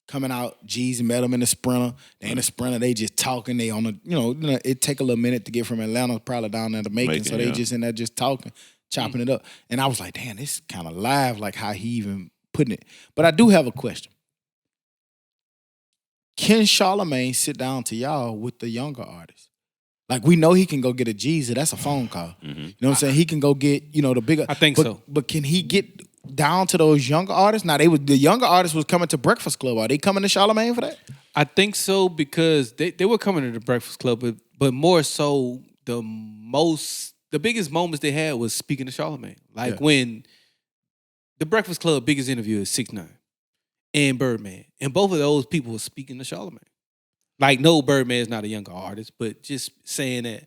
coming out, G's met him in the Sprinter. They in the Sprinter, they just talking. They on the, you know, it take a little minute to get from Atlanta probably down there to Macon. So they
yeah.
just in there just talking, chopping it up. And I was like, damn, this kind of live, like how he even putting it. But I do have a question. Can Charlamagne sit down to y'all with the younger artists? Like, we know he can go get a Jeezy. That's a phone call. You know what I'm saying? He can go get, the bigger.
I think
but,
so.
But can he get down to those younger artists? Now, the younger artists was coming to Breakfast Club. Are they coming to Charlamagne for that?
I think so because they were coming to the Breakfast Club, but more so the biggest moments they had was speaking to Charlamagne. Like when the Breakfast Club biggest interview is 6ix9ine and Birdman, and both of those people were speaking to Charlamagne. Like, no, Birdman is not a younger artist, but just saying that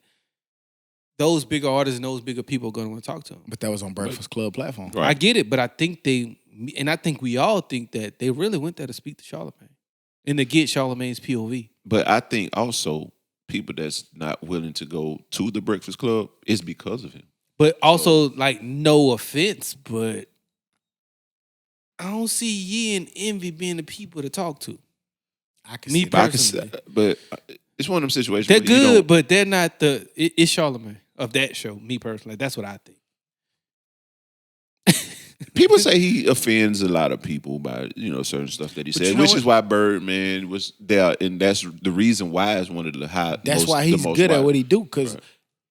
those bigger artists and those bigger people are going to want to talk to him.
But that was on Breakfast Club platform.
Right. I get it, but I think I think we all think that they really went there to speak to Charlamagne and to get Charlamagne's POV.
But I think also people that's not willing to go to the Breakfast Club is because of him.
But also, like, no offense, but I don't see Ye and Envy being the people to talk to.
I can
Me
see that.
personally.
But it's one of them situations
They're
where you
good,
don't-
but they're not it's Charlamagne of that show, me personally. That's what I think.
People say he offends a lot of people by certain stuff that he
But you
said,
know
which
what?
is why Birdman was there, and that's the reason why it's one of the high.
That's why he's good at what he do, because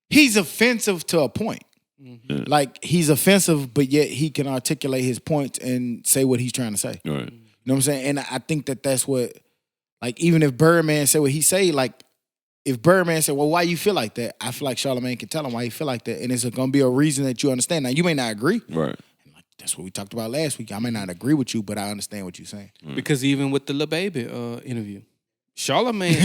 he's offensive to a point.
Yeah.
Like, he's offensive, but yet he can articulate his points and say what he's trying to say.
Right.
You know what I'm saying? And I think that's what, like, even if Birdman said what he say, like, if Birdman said, well, why you feel like that? I feel like Charlamagne can tell him why you feel like that. And it's going to be a reason that you understand. Now, you may not agree.
Right.
That's what we talked about last week. I may not agree with you, but I understand what you're saying.
Because even with the Lil Baby interview, Charlamagne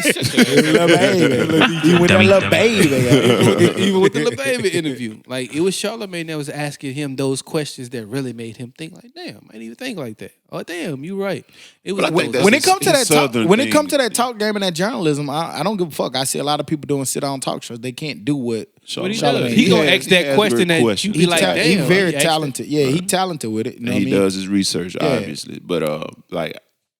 Little baby. You with that little baby.
even with the Lil Baby interview, like, it was Charlamagne that was asking him those questions that really made him think like, damn, I didn't even think like that. Oh, damn, you right. It was
But I think that's
When it comes to
his
that talk,
southern
when it
thing.
comes to that talk game and that journalism, I don't give a fuck. I see a lot of people doing sit-down talk shows. They can't do what
what he
Charlamagne
does. He gonna
has-
ask that
he has
question
good
that
questions.
you be like, damn.
he's very
he asked that.
talented. Yeah, he talented with it. You know
And
what
he
I mean?
does his research, obviously. But like,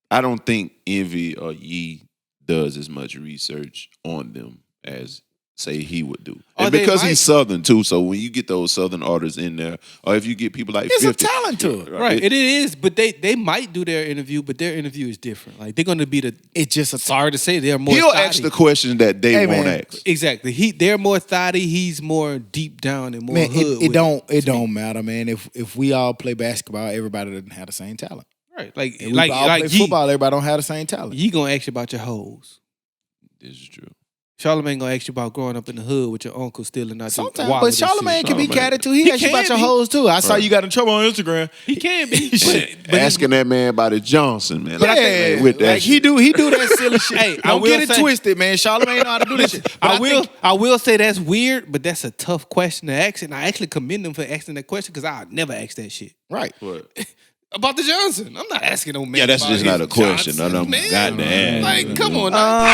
I don't think Envy or Ye does as much research on them as say he would do.
Or
And
they
because
might.
he's Southern too, so when you get those Southern artists in there, or if you get people like
There's a
50,
talent to it.
Right, it is, but they might do their interview, but their interview is different. Like, they're going to be
It's just a
sorry to say, they're more
he'll
thotty.
ask the questions that they
Hey,
won't
man.
ask.
Exactly. They're more thotty. He's more deep down and more
man.
hood.
It don't matter, man. If we all play basketball, everybody doesn't have the same talent.
right. Like
If we all play football, everybody don't have the same talent.
Ye gonna ask you about your hoes.
This is true.
Charlamagne gonna ask you about growing up in the hood with your uncle stealing out your
Sometimes,
wallet
but
and shit.
Charlamagne can be
Charlamagne.
catty too. He
He
asks you about
can
your
be.
hoes too. I saw you got in trouble on Instagram.
He can be. but
Asking that man about his Johnson, man.
But
I think, man, with that
like he do that silly shit.
Hey, I
don't
will
get it
say-
twisted, man. Charlamagne know how to do this shit. But
I will say that's weird, but that's a tough question to ask, and I actually commend him for asking that question because I'd never ask that shit
right.
What?
about the Johnson. I'm not asking no man.
Yeah, that's
about
just not
his
a question.
Johnson,
No, no,
man.
got to ask.
Like, come on. now.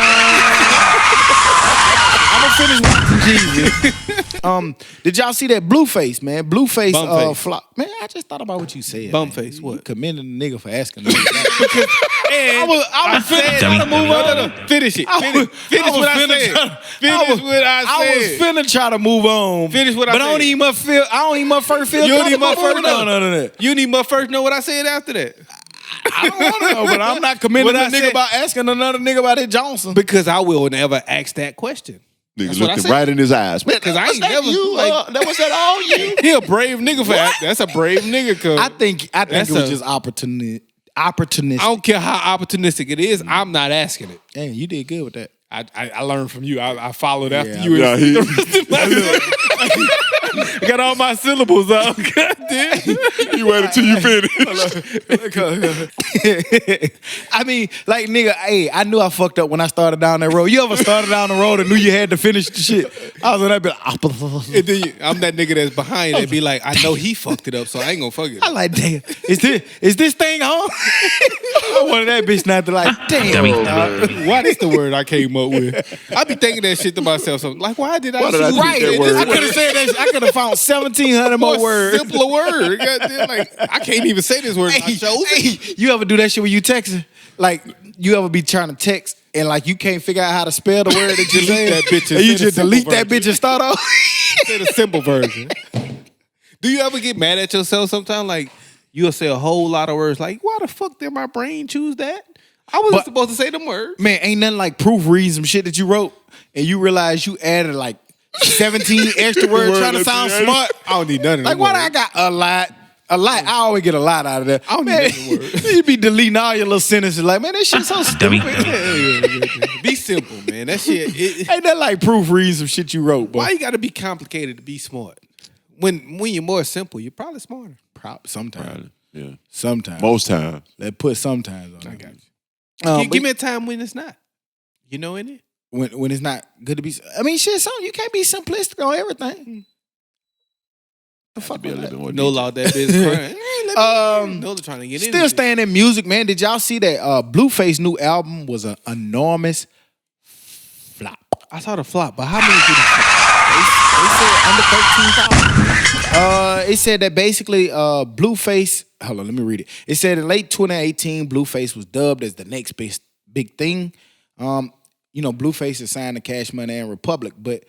I'm gonna finish watching Jesus. Did y'all see that Blueface, man? Blueface
Bumface.
flop. Man, I just thought about what you said.
Bumface,
man.
what?
You commending the nigga for asking. Me
I was
Dummy.
trying to move on. Finish it. Finish what I said. Finish what I
I was
said.
finna try to move on.
Finish what I
but I don't
said.
even much feel. I don't even much first feel.
You don't even much
comfortable
first
moving
know.
on none of that.
You need my first know what I said after that.
I don't want to know, but I'm not commending
What
the
I
nigga
said-
about asking another nigga about his Johnson.
Because I will never ask that question.
Nigga
That's what I
looking
said.
right in his eyes. Man,
'Cause I
was
ain't
that
never,
you?
like-
That was that all you?
He a brave nigga for that. That's a brave nigga. Cause
I think
That's
it was
a-
just opportunistic.
I don't care how opportunistic it is. I'm not asking it.
Damn, you did good with that.
I learned from you. I followed after
Yeah,
you.
Yeah, he,
I got all my syllables out. God damn.
you waited till you finished.
I mean, like, nigga, hey, I knew I fucked up when I started down that road. You ever started down the road and knew you had to finish the shit? I was on that bit.
And then I'm that nigga that's behind that be like, I know he fucked it up, so I ain't gonna fuck it
I
up.
like, damn, is this thing on? I wanted that bitch not to like, damn.
Dummy.
dog.
Why is the word I came up with? I be thinking that shit to myself. So like, why did I
Why did I
choose
think
this?
that word?
I could have said that. I could have found 1,700 more words.
simpler word. Goddamn, like, I can't even say this word. I chose it.
Hey, you ever do that shit when you texting? Like, you ever be trying to text and like you can't figure out how to spell the word that you're saying?
that bitch and
and you
say the
just delete
simple
that bitch and start off?
Say the simple version. Do you ever get mad at yourself sometimes? Like, you'll say a whole lot of words like, why the fuck did my brain choose that? I wasn't supposed to say them words.
Man, ain't nothing like proofreading some shit that you wrote and you realize you added like 17 extra words trying to sound smart.
I don't need none of them
Like, why
words.
I got a lot? I always get a lot out of that.
I don't need
Man,
none of them words.
you be deleting all your little sentences. Like, man, that shit's so
Dummy.
stupid.
Be simple, man. That shit.
Ain't that like proofreading some shit you wrote,
Why
boy?
you got to be complicated to be smart? When you're more simple, you're probably smarter.
Sometimes.
Probably, yeah.
Sometimes.
Most times.
Let's put sometimes on. I
got you.
but
Give me a time when it's not. You know, in it.
when it's not good to be. I mean, shit. You can't be simplistic on everything. The fuck
Be a
with
little
that?
bit more
No
detail.
law that bitch crying. No, they're trying to get in.
Still staying in music, man. Did y'all see that Blueface new album was an enormous flop?
I saw the flop, but how many did
They said under 13,000. It said that basically Blueface. Hold on, let me read it. It said in late 2018, Blueface was dubbed as the next big thing. Blueface is signed to Cash Money and Republic, but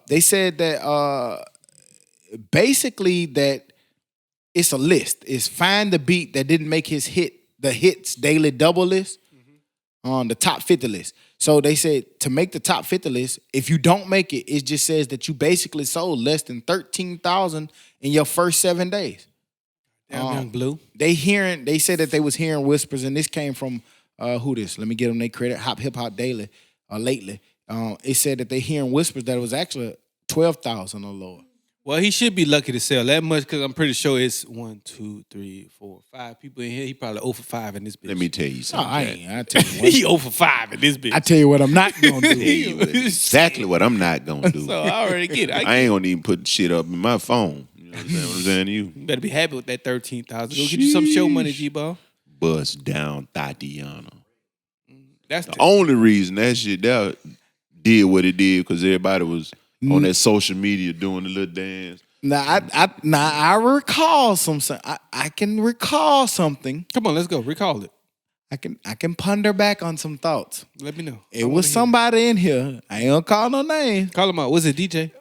they said that basically that it's a list. It's find the beat that didn't make the hits daily double list on the top 50 list. So they said to make the top 50 list, if you don't make it, it just says that you basically sold less than 13,000 in your first 7 days.
Young Blue?
They said that they was hearing whispers, and this came from who this? Let me give them their credit. Hip Hop Daily lately. It said that they hearing whispers that it was actually 12,000 or lower.
Well, he should be lucky to sell that much because I'm pretty sure it's 1, 2, 3, 4, 5 people in here. He probably 0 for 5 in this bitch.
Let me tell you
No,
something.
I
Jack.
ain't. I tell you what.
He 0 for 5 in this bitch.
I tell you what I'm not gonna
Tell
do.
you exactly what I'm not gonna do.
So I already get it.
I ain't gonna even put shit up in my phone. You know what I'm saying to you?
You better be happy with that 13,000. Go get you some show money, G-Ball.
Bust down Tatiana.
That's
The only reason that shit that did what it did because everybody was on that social media doing the little dance.
I recall I can recall something.
Come on, let's go. Recall it.
I can ponder back on some thoughts.
Let me know.
It was somebody in here. I ain't gonna call no names.
Call him out. Was it DJ?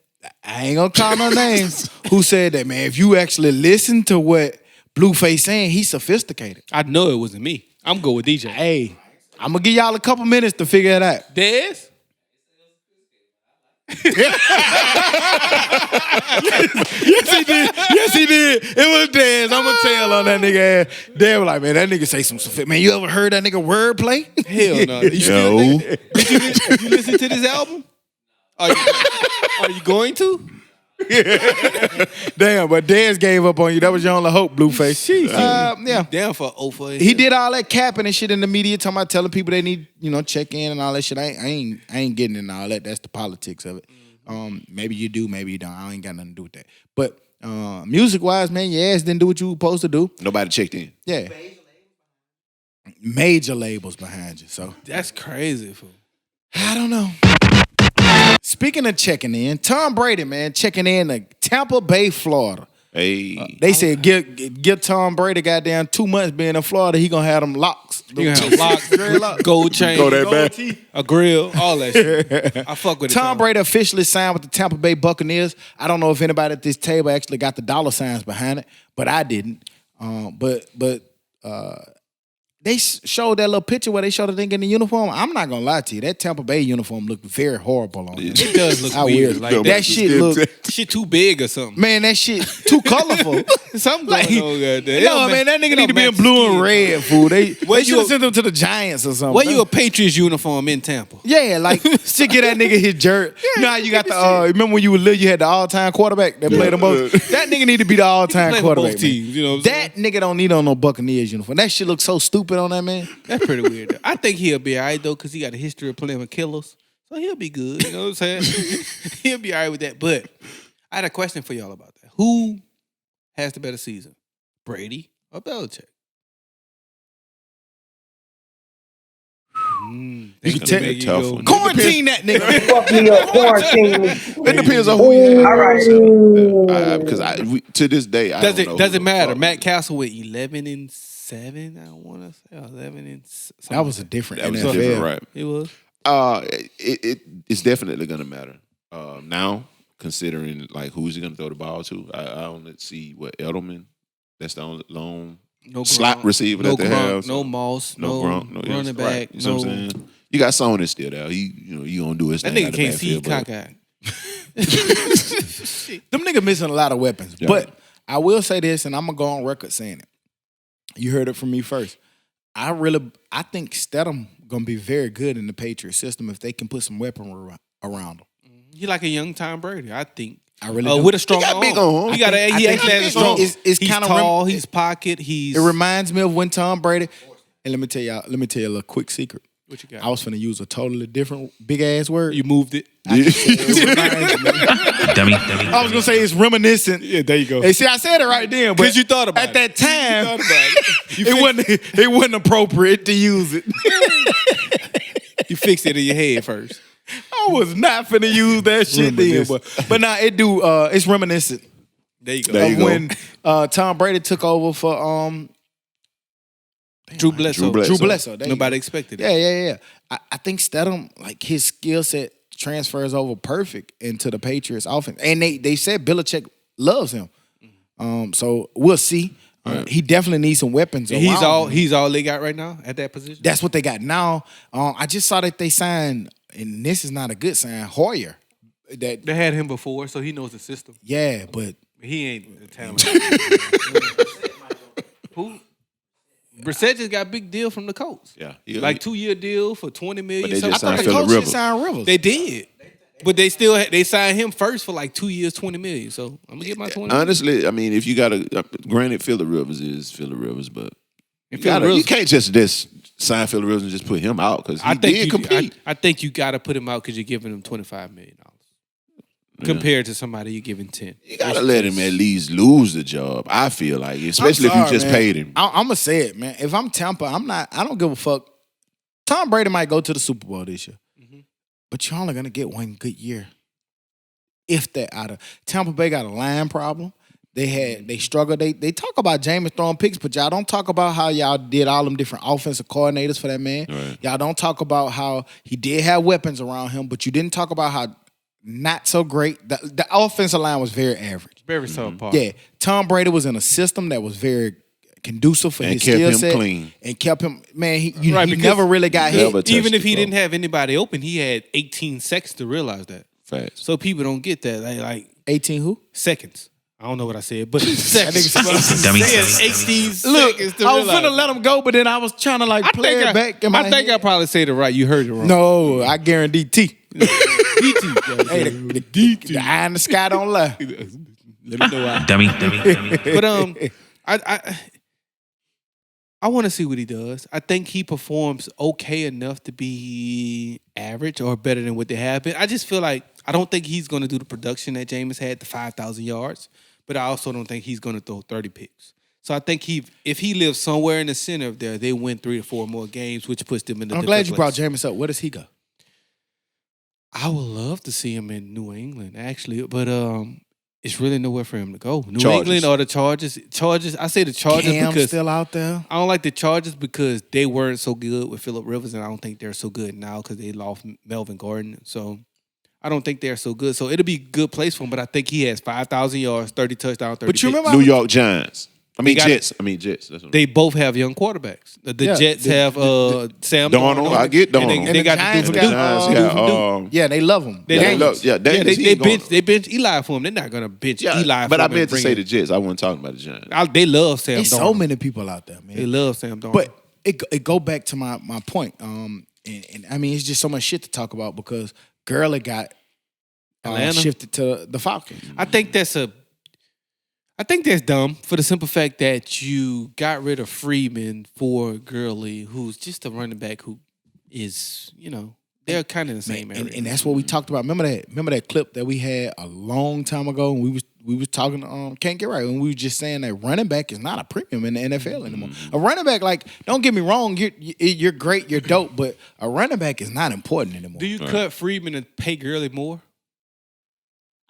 I ain't gonna call no names. Who said that, man? If you actually listen to what Blueface saying, he's sophisticated.
I know it wasn't me. I'm going with DJ.
Hey, I'm gonna give y'all a couple minutes to figure it out.
Dez?
Yes, he did. It was Dez. I'm gonna tell on that nigga ass. Dez was like, man, that nigga say some sophisticated. Man, you ever heard that nigga wordplay?
Hell no. Did you listen to this album? Are you going to?
Damn, but Dez gave up on you. That was your only hope, Blueface. Yeah.
Down for 0 for
He did all that capping and shit in the media, talking about telling people they need, check in and all that shit. I ain't getting in all that. That's the politics of it. Maybe you do, maybe you don't. I ain't got nothing to do with that. But music wise, man, your ass didn't do what you were supposed to do.
Nobody checked in.
Yeah. Major labels behind you. So
That's crazy, fool.
I don't know. Speaking of checking in, Tom Brady, man, checking in to Tampa Bay, Florida.
Hey.
They said give Tom Brady goddamn 2 months being in Florida, he gonna have them locks.
You gonna have locks, gold chain,
Go that back.
a grill, all that shit. I fuck with it.
Tom Brady officially signed with the Tampa Bay Buccaneers. I don't know if anybody at this table actually got the dollar signs behind it, but I didn't. But they showed that little picture where they showed the nigga in the uniform. I'm not gonna lie to you, that Tampa Bay uniform looked very horrible on him.
It does look
How
weird.
weird.
Like
That shit look,
shit too big or something.
man, that shit too colorful.
Something
Like,
going on out there.
no, man, that nigga need to be in blue and red, fool. They should
you
have
a-
sent him to the Giants or something.
Where you a Patriots uniform in Tampa?
Yeah, like to get that nigga his jerk. You know how you got the remember when you were little, you had the all-time quarterback that played the most. That nigga need to be the all-time
Play for
quarterback.
both
man.
teams, you know what I'm saying?
That nigga don't need on no Buccaneers uniform. That shit looks so stupid on that man.
That's pretty weird. Though. I think he'll be all right, though, because he got a history of playing with killers. So he'll be good. You know what I'm saying? He'll be all right with that. But I had a question for y'all about that. Who has the better season? Brady or Belichick?
You can tell-
a tough one.
Quarantine that nigga.
Fuck me up, quarantine me.
It depends on who you
All right.
Because to this day, I don't know
Does
who
it
the
matter?
fuck
Matt
is.
Castle with 11-7. I want to say 11
That was a different
That was
NFL.
different, right?
It was.
It's definitely gonna matter. Now, considering like who's he gonna throw the ball to, I don't see what Edelman That's the only lone
No
slot
Gronk,
receiver
no
that they
Gronk,
have.
no Moss, no
Gronk, no
running
yes,
back.
right. You know
No,
what I'm saying? You got Sony still there. He gonna do his
that
thing.
nigga
out the
can't see
backfield, but-
cockeyed.
Them niggas missing a lot of weapons.
Yeah.
But I will say this, and I'm gonna go on record saying it. You heard it from me first. I think Stedham gonna be very good in the Patriot system if they can put some weaponry around him.
He like a young Tom Brady, I think.
I really do.
With a strong
He got
arm.
big arm.
He got
I
he
think
actually has a
big
strong.
arm. It's
He's
kinda
tall. He's pocket. He's.
It reminds me of when Tom Brady. And let me tell you a little quick secret.
What you got?
I was finna use a totally different big ass word.
You moved it.
Dummy.
I was gonna say it's reminiscent.
Yeah, there you go.
Hey, see, I said it right then, but
'Cause you thought about
at
it.
that time, it wasn't appropriate to use it.
You fixed it in your head first.
I was not finna use that shit then, but now it do. It's reminiscent
There you go.
There you
of
go.
when Tom Brady took over for
Drew Bledsoe.
Drew
Bledsoe. There you
Nobody
go.
expected it.
Yeah. I think Stedham, like his skill set transfers over perfect into the Patriots offense, and they said Belichick loves him. So we'll see. He definitely needs some weapons.
And
around him.
he's all they got right now at that position.
That's what they got now. I just saw that they signed, and this is not a good sign, Hoyer. That
They had him before, so he knows the system.
yeah, but
He ain't the talent. Who? Brissett just got a big deal from the Colts.
Yeah.
Like 2-year deal for $20 million.
But they
something.
just
I thought
signed
the
Phillip
coach should
Rivers.
sign Rivers.
They did. But they still they signed him first for like 2 years, $20 million. So I'm gonna get my 20 million.
Honestly, I mean, if you got granted, Phillip Rivers is Phillip Rivers, but
And
you
Phillip Rivers-
can't just sign Phillip Rivers and just put him out because he did compete.
I think you got to put him out because you're giving him $25 million compared to somebody you're giving 10.
You gotta let him at least lose the job. I feel like, especially if you just paid him.
I'm gonna say it, man. If I'm Tampa, I don't give a fuck. Tom Brady might go to the Super Bowl this year, but you're only gonna get one good year. If that out of Tampa Bay got a line problem. They struggled. They talk about Jameis throwing picks, but y'all don't talk about how y'all did all them different offensive coordinators for that man.
Right.
Y'all don't talk about how he did have weapons around him, but you didn't talk about how not so great. The offensive line was very average.
Very subpar.
Yeah, Tom Brady was in a system that was very conducive for
And
his
kept
skill
him
set
clean.
and kept him. Man, he
because
never really got
Never
hit.
touched
Even
the
if he
ball.
didn't have anybody open, he had 18 seconds to realize that.
Facts.
So people don't get that. Like
18 who?
seconds. I don't know what I said, but seconds.
Dummy.
He has 18
Look,
seconds to
I was
realize.
finna let him go, but then I was trying to like play it back. In my
I think I
head.
probably said it right. You heard it wrong.
No, I guarantee T.
DT.
Hey, the eye in the sky don't lie.
Let me know why.
Dummy.
But I want to see what he does. I think he performs okay enough to be average or better than what they have been. I just feel like I don't think he's going to do the production that Jameis had, the 5,000 yards. But I also don't think he's going to throw 30 picks. So I think if he lives somewhere in the center of there, they win 3 or 4 more games, which puts them in the.
I'm glad you brought Jameis up. Where does he go?
I would love to see him in New England, actually, but it's really nowhere for him to go. New
Chargers.
England or the Chargers. Chargers. I say the Chargers
Cam's
because
still out there.
I don't like the Chargers because they weren't so good with Phillip Rivers, and I don't think they're so good now because they lost Melvin Gordon. So I don't think they're so good. So it'll be a good place for him, but I think he has 5,000 yards, 30 touchdowns, 30
But you
picks.
remember
New York Giants. Jets. That's what
They both have young quarterbacks. The Jets have Sam
Darnold. I get
and
Darnold.
They got
Giants
the
got,
Giants got,
yeah, they love him.
Daniels. Daniels, he ain't
they bench Eli for him. They're not gonna bench Eli.
but
for
I
him and
meant to
bring
say
him.
the Jets. I wasn't talking about the Giants.
They love Sam.
There's
Darnold.
so many people out there, man.
They love Sam Darnold.
But it go back to my point. And I mean, it's just so much shit to talk about because Gurley got shifted to the Falcons.
I think that's dumb for the simple fact that you got rid of Freeman for Gurley, who's just a running back who is, they're kind of in the same area.
And that's what we talked about. Remember that clip that we had a long time ago when we was talking Can't Get Right, and we were just saying that running back is not a premium in the NFL anymore. A running back, like, don't get me wrong, you're great, you're dope, but a running back is not important anymore.
Do you cut Freeman and pay Gurley more?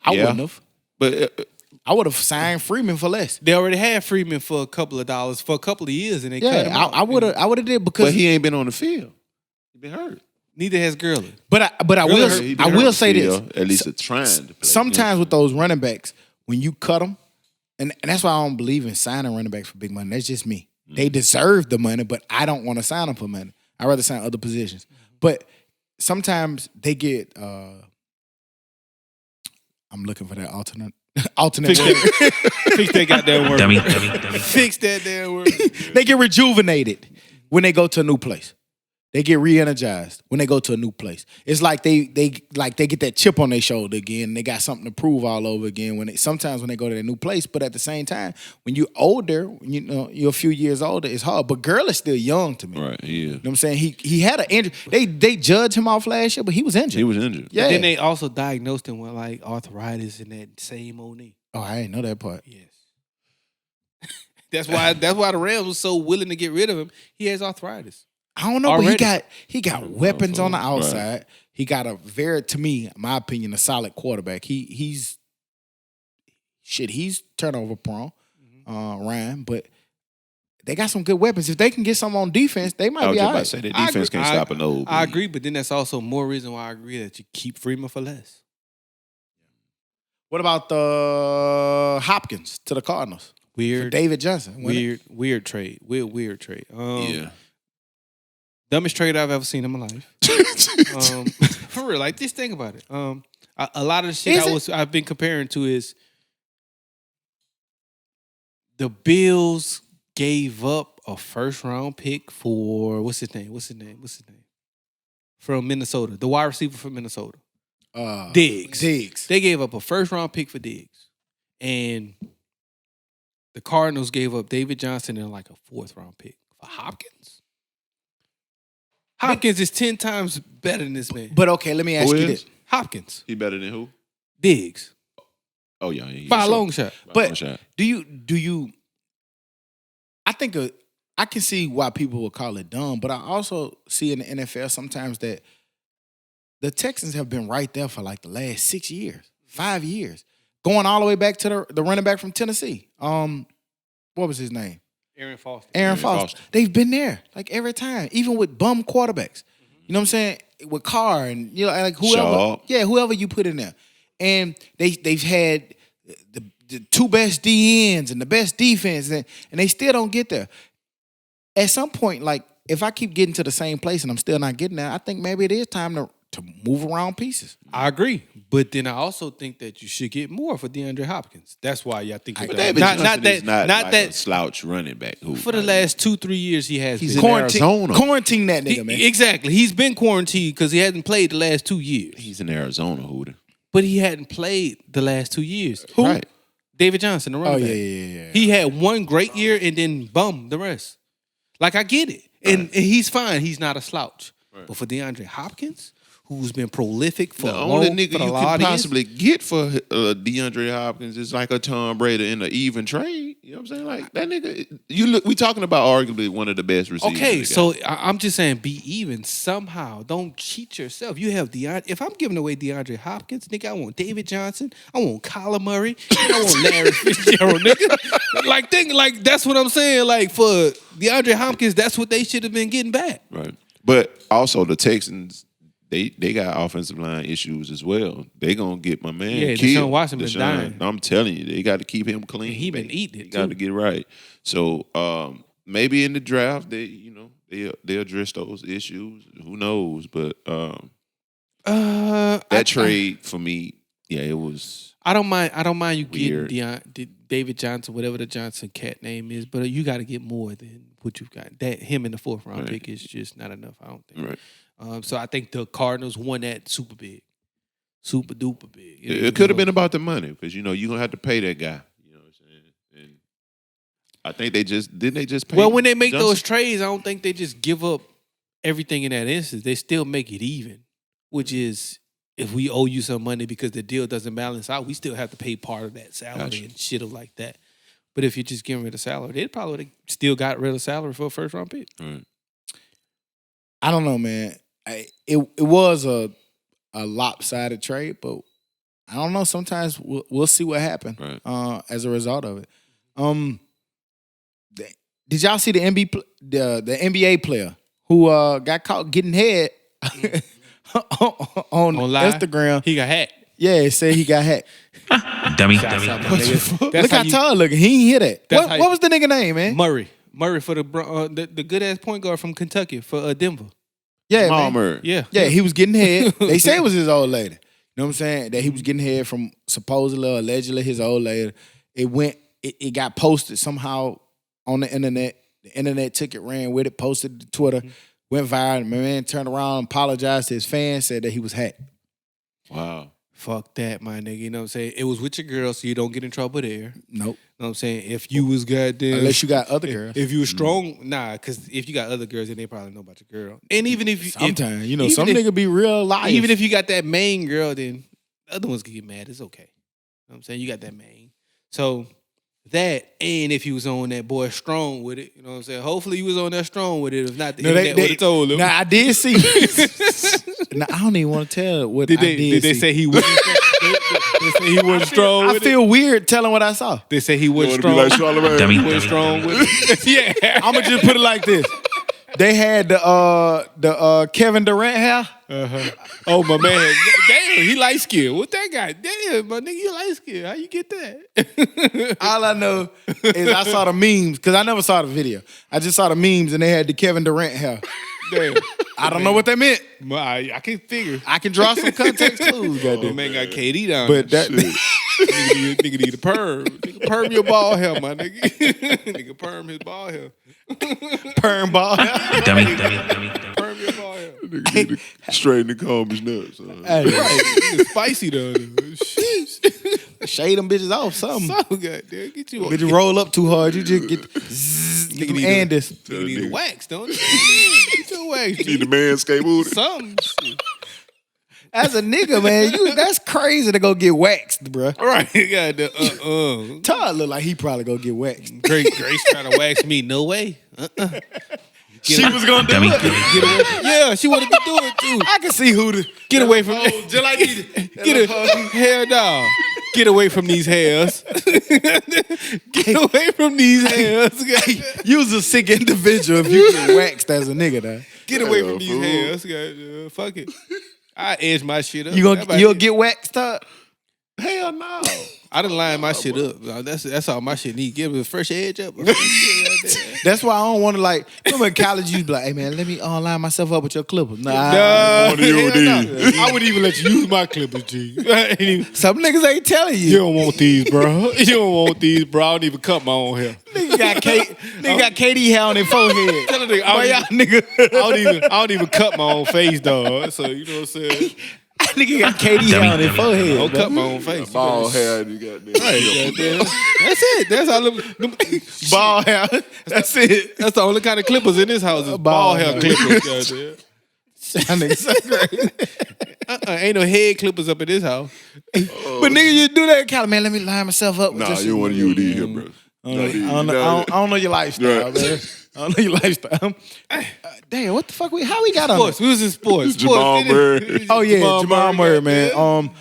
I wouldn't have.
But
I would have signed Freeman for less.
They already had Freeman for a couple of dollars for a couple of years, and they cut him out.
I would have did because
he ain't been on the field. He been hurt.
Neither has Gurley.
But I
He been hurt
will
on
say
the
this.
field, at least trying to play.
Sometimes with those running backs, when you cut them, and that's why I don't believe in signing running backs for big money. That's just me. They deserve the money, but I don't want to sign them for money. I'd rather sign other positions. But sometimes they get I'm looking for that alternate word.
Fix that goddamn word.
Dummy.
Fix that damn word.
They get rejuvenated when they go to a new place. They get re-energized when they go to a new place. It's like they get that chip on their shoulder again. They got something to prove all over again. Sometimes when they go to their new place, but at the same time, when you're older, you're a few years older, it's hard. But Girl is still young to me.
Right, yeah.
You know what I'm saying? He had an injury. They judged him off last year, but he was injured.
He was injured.
Yeah.
Then they also diagnosed him with like arthritis in that same old knee.
Oh, I didn't know that part.
Yes. That's why the Rams was so willing to get rid of him. He has arthritis.
I don't know,
Already.
but he got weapons on the outside. Right. He got a to me, in my opinion, a solid quarterback. He's turnover prone, Ryan, but they got some good weapons. If they can get some on defense, they might be all right.
I was just about to say that defense can't stop a nose.
I agree, but then that's also more reason why I agree that you keep Freeman for less.
What about the Hopkins to the Cardinals?
Weird.
For David Johnson.
Weird trade. Weird trade.
Yeah.
Dumbest trade I've ever seen in my life. For real, like just think about it. A lot of the shit I've been comparing to is the Bills gave up a first round pick for what's his name? From Minnesota, the wide receiver from Minnesota. Diggs. They gave up a first round pick for Diggs, and the Cardinals gave up David Johnson and like a fourth round pick for Hopkins. Hopkins is 10 times better than this man.
But okay, let me ask you this:
Hopkins,
he better than who?
Diggs.
Oh yeah.
By a long shot.
But do you? I think I can see why people would call it dumb, but I also see in the NFL sometimes that the Texans have been right there for like the last 6 years, 5 years, going all the way back to the running back from Tennessee. What was his name?
Aaron Foster.
Aaron Foster. They've been there like every time, even with bum quarterbacks. You know what I'm saying? With Carr and like whoever,
Shaw.
whoever you put in there, and they've had the two best DNs and the best defense, and they still don't get there. At some point, like if I keep getting to the same place and I'm still not getting there, I think maybe it is time to move around pieces.
I agree, but then I also think that you should get more for DeAndre Hopkins. That's why y'all think
But David Johnson is not like a slouch running back.
For the last 2-3 years, he has
He's
been
in Arizona.
Quarantine that nigga, man.
Exactly, he's been quarantined because he hasn't played the last 2 years.
He's in Arizona, Hooter.
But he hadn't played the last 2 years.
Who? Right.
David Johnson, the running back.
Yeah.
He had one great year and then the rest. Like I get it, and he's fine. He's not a slouch. Right. But for DeAndre Hopkins, who's been prolific for
the only nigga you could possibly get for DeAndre Hopkins is like a Tom Brady in an even trade. You know what I'm saying? Like that nigga. We talking about arguably one of the best receivers.
Okay, so I'm just saying, be even somehow. Don't cheat yourself. You have DeAndre. If I'm giving away DeAndre Hopkins, nigga, I want David Johnson. I want Kyler Murray. And I want Larry Fitzgerald, nigga. Like that's what I'm saying. Like for DeAndre Hopkins, that's what they should have been getting back.
Right, but also the Texans. They got offensive line issues as well. They gonna get my man killed.
Deshaun Watson been dying.
I'm telling you, they got to keep him clean.
He been eating it.
Got to get right. So maybe in the draft they address those issues. Who knows? But that trade for me, it was.
I don't mind you
weird.
getting David Johnson, whatever the Johnson cat name is, but you got to get more than what you've got. That him in the fourth round pick is just not enough. I don't think.
Right.
So I think the Cardinals won that super duper big.
It could have been about the money because you're gonna have to pay that guy. You know what I'm saying? And I think they just pay.
Well, when they make
Johnson?
those trades, I don't think they just give up everything in that instance. They still make it even, which is if we owe you some money because the deal doesn't balance out, we still have to pay part of that salary and shit like that. But if you're just getting rid of salary, they probably still got rid of salary for a first round pick.
Right.
I don't know, man. It was a lopsided trade, but I don't know. Sometimes we'll see what happens as a result of it. Did y'all see the NBA player who got caught getting head on Instagram?
He got hacked.
Yeah, it said he got hacked.
Dummy.
Shots out, my
What
nigga.
the fuck?
That's
Look how
you-
tall looking. He ain't hear that.
That's
What,
how
what
you-
was the nigga name, man?
Murray for the good ass point guard from Kentucky for Denver.
Yeah, man.
Palmer.
Yeah.
Yeah, he was getting head. They say it was his old lady. You know what I'm saying? That he was getting head from supposedly or allegedly his old lady. It got posted somehow on the internet. The internet took it, ran with it, posted it to Twitter, went viral. My man turned around, apologized to his fans, said that he was hacked.
Wow.
Fuck that, my nigga. You know what I'm saying? It was with your girl, so you don't get in trouble there.
Nope.
You know what I'm saying? If you was goddamn...
Unless you got other girls.
If you was strong, because if you got other girls, then they probably know about your girl. And even if you...
Sometimes,
even
some
if-
nigga be real liars.
Even if you got that main girl, then the other ones can get mad. It's okay. You know what I'm saying? You got that main. So that, and if you was on that boy strong with it, you know what I'm saying? Hopefully you was on that strong with it. If not, the internet would have told him.
Now I did see. Now, I don't even want to tell what
Did
I
they,
did
did they
see.
say he wasn't they say he wasn't strong
I
with
feel weird telling what I saw.
it? They say he
You
wasn't
want to be
strong.
like Charlamagne?
Dummy.
He wasn't strong with it. Yeah.
I'm gonna just put it like this. They had the Kevin Durant hair.
Oh, my man. Damn, he light skinned. What that guy? Damn, my nigga, you light skinned. How you get that?
All I know is I saw the memes because I never saw the video. I just saw the memes and they had the Kevin Durant hair.
Damn.
I don't know what that meant.
I can figure.
I can draw some context clues,
The
goddamn.
man got KD down.
But that
nigga need a perm. Nigga perm your ball hair, my nigga. Nigga perm his ball hair.
perm ball hair.
Dummy.
Perm your ball hair.
Nigga need to straighten the comb his nuts.
Hey,
Nigga spicy though.
shade them bitches off something.
So goddamn, get you.
Bitch, you roll up too hard, you just get zzz, get them Andis.
Nigga need a wax, don't you? Get your wax.
Need the manscape with it.
Something. Shit.
As a nigga, man, that's crazy to go get waxed, bruh.
All right, goddamn.
Todd look like he probably go get waxed.
Grace trying to wax me. No way.
She was gonna do
Dummy.
it.
Get away. Yeah, she wanted to do it too.
I can see who the
Get away from
just like these.
Get a hair down. Get away from these hairs. Get away from these hairs.
You was a sick individual if you get waxed as a nigga, though.
Get away
Hell,
from these
fool.
hairs. Fuck it. I edge my shit up.
You'll get waxed, Todd?
Hell no.
I done line my shit up. That's all my shit need. Give it a fresh edge up.
That's why I don't want to like. Remember in college, you be like, "Hey man, let me line myself up with your clippers." Nah,
What do you do?
I wouldn't even let you use my clippers, G.
some niggas ain't telling
You
you.
don't want these, bro. You don't want these, bro. I don't even cut my own hair.
Nigga got KD hair on their forehead.
Tell a nigga,
Boy, y'all nigga,
I don't even cut my own face, dog. So you know what I'm saying?
nigga got KD hair on their
I
forehead.
don't
bro.
cut my own face.
Bald hair, you got that.
Right, goddamn. That's it. That's how them
Ball hair. That's it.
That's the only kind of clippers in this house is ball hair clippers. Goddamn.
That nigga so crazy.
Ain't no head clippers up in this house.
But nigga, you do that kind of man. Let me line myself up. With
Nah,
this
you don't want to use these here, bro.
I don't know your lifestyle,
Right.
man. I don't know your lifestyle. Damn, what the fuck? How we got on?
Sports. We was in sports.
Jamal
Sports.
Murray.
Oh yeah, Jamal Murray, man.
goddamn.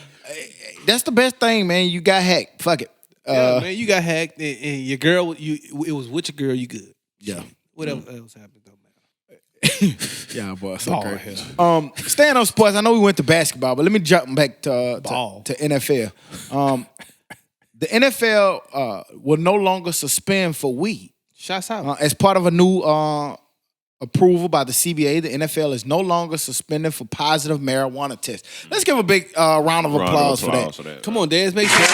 That's the best thing, man. You got hacked. Fuck it.
Yeah, man, you got hacked and your girl. It was with your girl. You good?
Yeah.
What else happened? Don't matter.
Yeah, boy. So
Ball
great.
hair.
Staying on sports. I know we went to basketball, but let me jump back to NFL. The NFL will no longer suspend for weed.
Shots out.
As part of a new approval by the CBA, the NFL is no longer suspended for positive marijuana tests. Let's give a big round of applause for that.
Come on, Daz, make sure.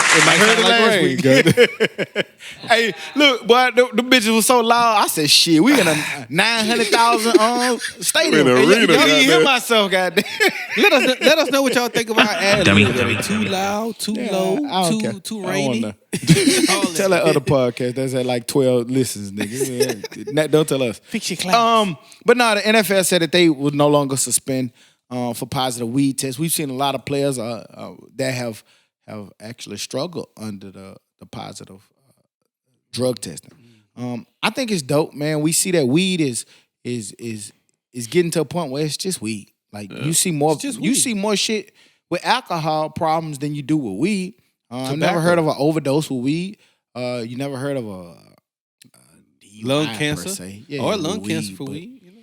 It might
heard
sound
it
like
last
rain.
week. Hey, look, boy, the bitches was so loud. I said, shit, we in a 900,000 stadium.
In an
Hey,
arena,
y'all didn't hear
goddamn.
myself, goddamn.
Let us know what y'all think about ad
Dummy.
libs. Are they too loud, too low,
I don't care.
too
I don't
rainy?
wanna Tell that other podcast that's at like 12 listens, nigga. Yeah. Don't tell us.
Fix your class.
But no, the NFL said that they would no longer suspend for positive weed tests. We've seen a lot of players that have actually struggled under the positive drug testing. I think it's dope, man. We see that weed is getting to a point where it's just weed. Like you see more shit with alcohol problems than you do with weed. I've never heard of an overdose with weed. You never heard of a
lung
DUI per
cancer
se. Yeah,
or
with
lung cancer
weed,
for
but
weed. You know?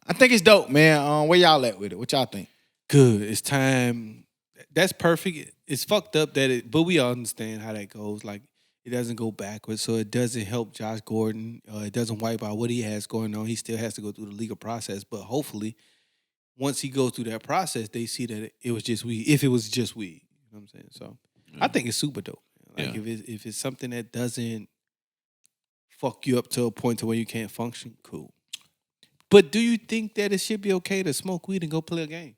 I think it's dope, man. Where y'all at with it? What y'all think?
Good. It's time. That's perfect. It's fucked up but we all understand how that goes. Like, it doesn't go backwards, so it doesn't help Josh Gordon. It doesn't wipe out what he has going on. He still has to go through the legal process, but hopefully, once he goes through that process, they see that it was just weed. If it was just weed, you know what I'm saying? So, I think it's super dope. Like, if it's something that doesn't fuck you up to a point to where you can't function, cool. But do you think that it should be okay to smoke weed and go play a game?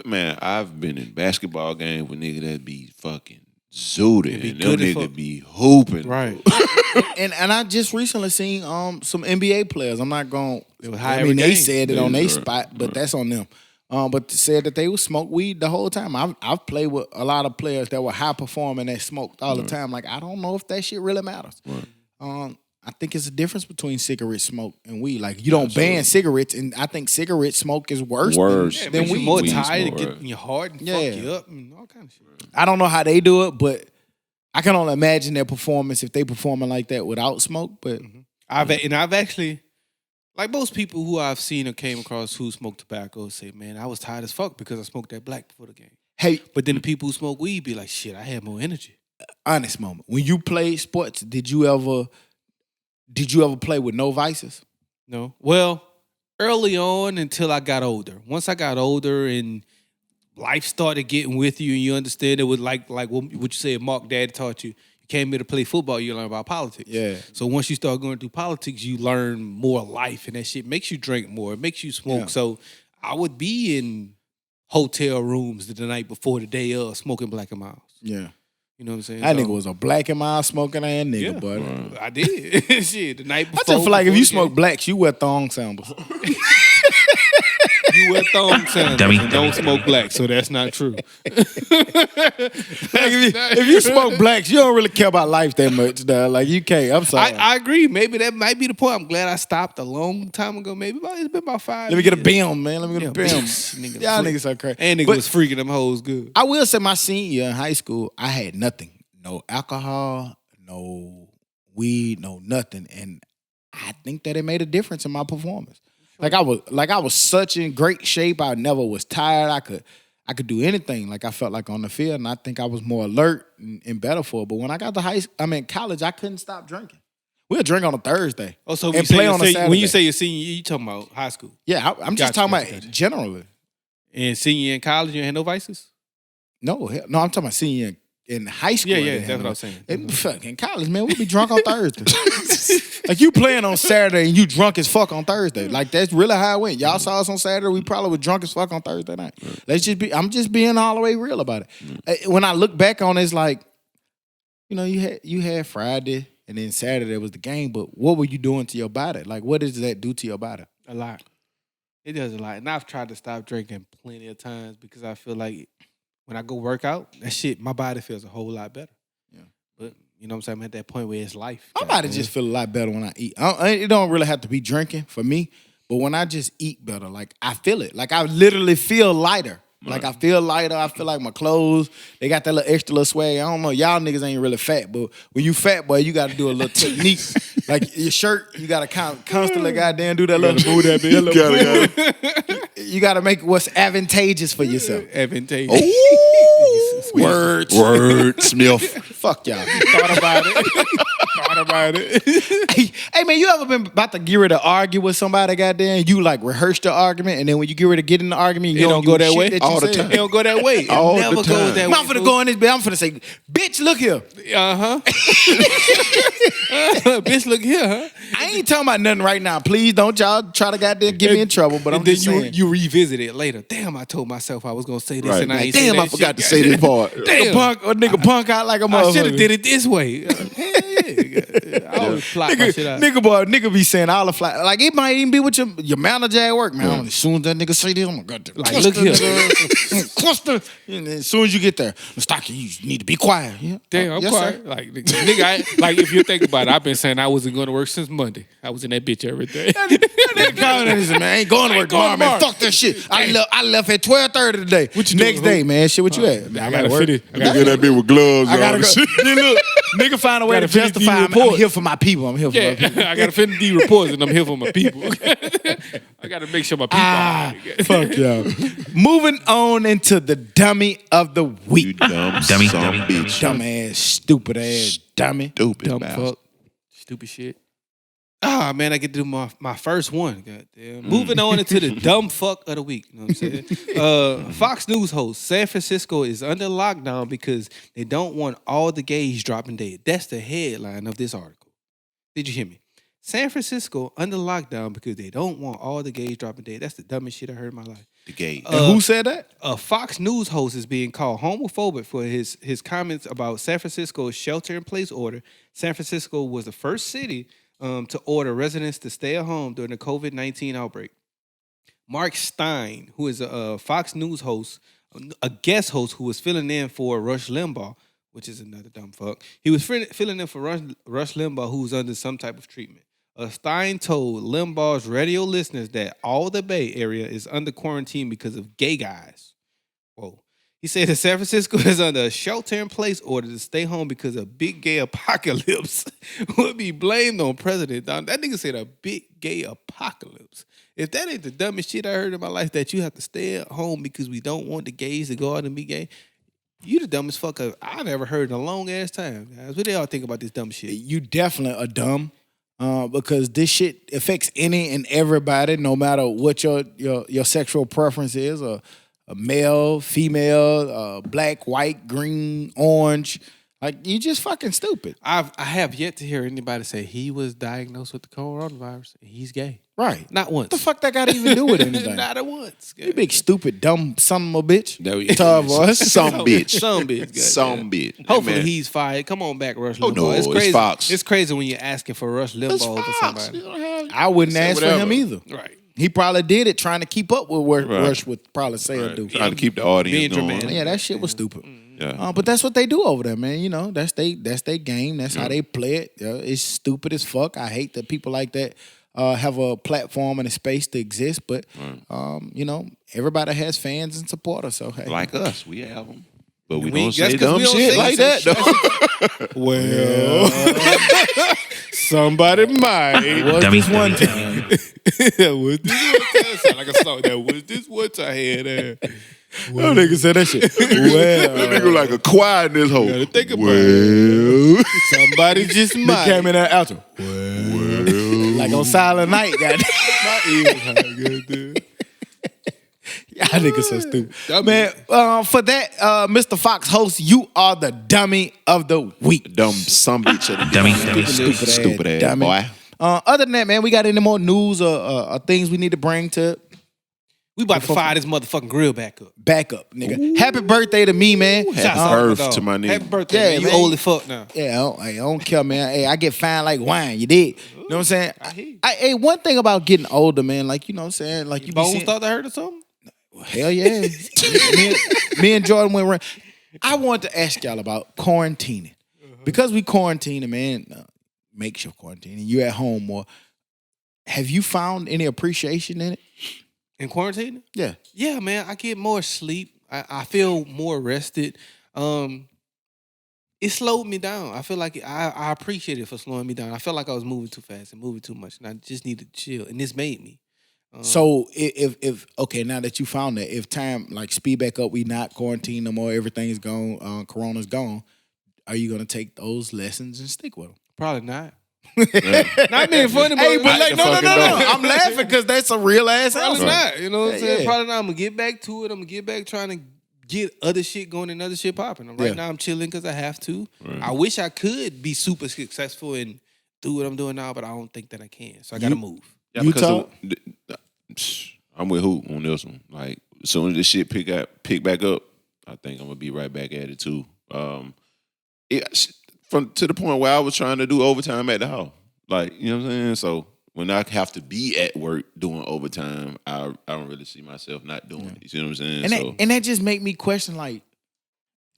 Man, I've been in basketball games with niggas that be fucking zooted and them niggas be hooping.
Right.
and I just recently seen some NBA players. I'm not going to... they said it on their spot, but that's on them. But said that they would smoke weed the whole time. I've played with a lot of players that were high performing that smoked all the time. Like, I don't know if that shit really matters.
Right.
I think it's a difference between cigarette smoke and weed. Like, you don't ban cigarettes, and I think cigarette smoke is worse than weed.
More tired, to get in your heart and fuck you up and all kind of shit.
I don't know how they do it, but I can only imagine their performance if they performing like that without smoke. But
I've actually, like most people who I've seen or came across who smoke tobacco say, man, I was tired as fuck because I smoked that black before the game.
Hey,
but then the people who smoke weed be like, shit, I had more energy.
Honest moment. When you played sports, did you ever play with no vices?
No. Well, early on until I got older. Once I got older and life started getting with you and you understand it was like what you said Mark Daddy taught you. You came here to play football, you learn about politics.
Yeah.
So once you start going through politics, you learn more life, and that shit makes you drink more. It makes you smoke. Yeah. So I would be in hotel rooms the night before the day of smoking Black and Miles.
Yeah.
You know what I'm saying?
That nigga was a Black and Mild smoking ass nigga, but
I did. Shit, the night before.
I just feel like if you smoke blacks, you wear thong sandals.
You wear thong sandals and don't smoke blacks, so that's not true.
If you smoke blacks, you don't really care about life that much, dog. Like, you can't. I'm sorry.
I agree. Maybe that might be the point. I'm glad I stopped a long time ago. Maybe it's been about 5 years.
Let me get a BIM, man. Let me get a BIM. Y'all niggas so crazy.
And niggas was freaking them hoes good.
I will say my senior year in high school, I had nothing. No alcohol, no weed, no nothing. And I think that it made a difference in my performance. Like I was such in great shape. I never was tired. I could do anything. Like, I felt like on the field, and I think I was more alert and better for it. But when I got to college, I couldn't stop drinking. We'll drink on a Thursday.
Oh, so
and play on a Saturday.
When you say your senior year, you talking about high school?
Yeah, I'm just talking about generally.
And senior year in college, you had no vices?
No, I'm talking about senior year in high school.
Yeah, that's what I was saying.
Fucking college, man, we be drunk on Thursday. Like, you playing on Saturday and you drunk as fuck on Thursday. Like, that's really how it went. Y'all saw us on Saturday, we probably were drunk as fuck on Thursday night. I'm just being all the way real about it. When I look back on it, it's like, you know, you had Friday and then Saturday was the game, but what were you doing to your body? Like, what does that do to your body?
A lot. It does a lot. And I've tried to stop drinking plenty of times because I feel like when I go work out, that shit, my body feels a whole lot better. Yeah. But, you know what I'm saying? I'm at that point where it's life.
My body just feel a lot better when I eat. It don't really have to be drinking for me, but when I just eat better, like, I feel it. Like, I literally feel lighter. Like, I feel lighter. I feel like my clothes, they got that little extra little swag. I don't know. Y'all niggas ain't really fat, but when you fat, boy, you got to do a little technique. Like, your shirt, you got to constantly goddamn do that little move that bit. You got to make what's advantageous for yourself.
Advantageous.
Word, Smith.
Fuck y'all.
Thought about it.
Hey, man, you ever been about to get ready to argue with somebody, goddamn, you like rehearse the argument, and then when you get ready to get in the argument, you
don't go that way
all the time.
It don't go that way. It
all
never
the time.
goes that way.
I'm finna go in this bed. I'm finna say, bitch, look here.
Bitch, look here, huh?
I ain't talking about nothing right now. Please don't y'all try to goddamn get me in trouble. But I'm just saying.
You revisit it later. Damn, I told myself I was gonna say this, and I ain't
damn,
say that
I forgot
shit.
to say this part.
Nigga punk out like a motherfucker.
I should have did it this way. I always plot my shit out.
Nigga be saying all the fly. Like, it might even be with your manager at work, man. As soon as that nigga say this, I'm gonna go
like, look here.
Cluster. And then as soon as you get there, Stocky, you need to be quiet. Yeah.
Damn, I'm quiet. Sir. Like, nigga, like, if you think about it, I've been saying I wasn't going to work since Monday. I was in that bitch every day.
That calling and said, man, I ain't going to work tomorrow, man. Fuck that shit. I left at 12:30 today. What you next day, man? Shit, what you at?
I gotta finish.
I gotta get that bitch with gloves on.
Look, Nigga find a way to
Gotta finish
justify.
these
I'm
reports.
here for my people. I'm here for my people.
I gotta finish these reports and I'm here for my people. I gotta make sure my people are
Fuck y'all. Moving on into the dummy of the
You
week.
dumb
Dummy.
son of a bitch.
Dumb ass, stupid ass dummy.
Stupid
dumb
bastard.
fuck. Stupid shit. Ah, man, I get to do my first one. Goddamn. Moving on into the dumb fuck of the week. You know what I'm saying? Fox News host, San Francisco is under lockdown because they don't want all the gays dropping dead. That's the headline of this article. Did you hear me? San Francisco under lockdown because they don't want all the gays dropping dead. That's the dumbest shit I heard in my life.
The gay.
And who said that?
A Fox News host is being called homophobic for his comments about San Francisco's shelter-in-place order. San Francisco was the first city to order residents to stay at home during the COVID-19 outbreak. Mark Stein, who is a Fox News host, a guest host who was filling in for Rush Limbaugh, which is another dumb fuck. He was filling in for Rush Limbaugh, who was under some type of treatment. Stein told Limbaugh's radio listeners that all the Bay Area is under quarantine because of gay guys. Whoa. He said that San Francisco is under a shelter-in-place order to stay home because a big gay apocalypse would be blamed on President Donald. That nigga said a big gay apocalypse. If that ain't the dumbest shit I heard in my life, that you have to stay at home because we don't want the gays to go out and be gay, you the dumbest fucker I've ever heard in a long-ass time, guys. What do y'all think about this dumb shit?
You definitely are dumb. Because this shit affects any and everybody, no matter what your sexual preference is, a male, female, black, white, green, orange. Like, you just fucking stupid.
I have yet to hear anybody say he was diagnosed with the coronavirus and he's gay.
Right.
Not once.
What the fuck that got to even do with anything?
Not at once.
You big stupid dumb son of a bitch.
That we-
Tall voice.
Some bitch.
Some bitch.
Some bitch.
Hopefully
Man.
he's fired. Come on back, Rush
Oh,
Limbaugh.
no,
it's
it's
crazy.
Fox.
It's crazy when you're asking for Rush Limbaugh
It's
over
Fox.
somebody.
You don't have-
I wouldn't
Say
ask for
whatever.
him either.
Right.
He probably did it trying to keep up with what
Right.
Rush would probably say or do.
Trying to keep the audience
Being
going.
dramatic.
Yeah, that shit was stupid.
Yeah.
But that's what they do over there, man. You know, that's they game. That's how they play it. It's stupid as fuck. I hate that people like that have a platform and a space to exist. But you know, everybody has fans and supporters. So hey,
Like us, we have them. But we
We-
don't
that's
say
'cause
dumb
we don't
shit
say
like
such
that, though.
Well, somebody might.
was
Dummy.
this one time?
Was this one time? Sound like a song. That was this one time I had there.
No nigga said that shit.
That
Well,
nigga like a quiet in this hole.
Gotta think about
well,
Somebody just
he
might.
came in that outro. Like on Silent Night, goddamn.
My ears hurt, goddamn.
Y'all niggas so stupid.
Dummy.
Man, for that, Mr. Fox host, you are the dummy of the week.
dumb some bitch of the
Dummy.
Stupid ass
dummy.
boy.
Other than that, man, we got any more news or things we need to bring to
We about to fire this motherfucking grill back up.
back up, nigga? Happy birthday to me, man.
Happy
Shouts out
birth
dog.
to my nigga.
Happy birthday,
Yeah,
man. You
man.
old as fuck now.
Yeah, I don't care, man. Hey, I get fine like wine. You did. You know what I'm saying?
I hear you.
Hey, one thing about getting older, man, like, you know what I'm saying? Like, you be
Bones
seeing,
start to hurt or something?
hell yeah. me and Jordan went around. I wanted to ask y'all about quarantining. Because we quarantining, man, makeshift quarantining, you at home more. Have you found any appreciation in it?
In quarantine?
Yeah.
Yeah, man. I get more sleep. I feel more rested. It slowed me down. I feel like I appreciate it for slowing me down. I felt like I was moving too fast and moving too much, and I just needed to chill. And this made me.
So if okay, now that you found that, if time like speed back up, we not quarantined no more, everything's gone, Corona's gone, are you gonna take those lessons and stick with them?
Probably not. Not being funny, but
Hey, but
I
like, no,
fucking don't.
I'm laughing because that's a real ass
probably
answer.
not. You know what I'm
Yeah,
saying?
yeah.
Probably not. I'm gonna get back to it. I'm gonna get back trying to get other shit going and other shit popping. Right
Yeah.
now, I'm chilling because I have to. I wish I could be super successful and do what I'm doing now, but I don't think that I can. So I gotta move.
Yeah,
You
because
talk?
I'm with who on this one. Like, as soon as this shit pick back up, I think I'm gonna be right back at it too. To the point where I was trying to do overtime at the house. Like, you know what I'm saying? So when I have to be at work doing overtime, I don't really see myself not doing it. You see what I'm saying?
And that just make me question, like,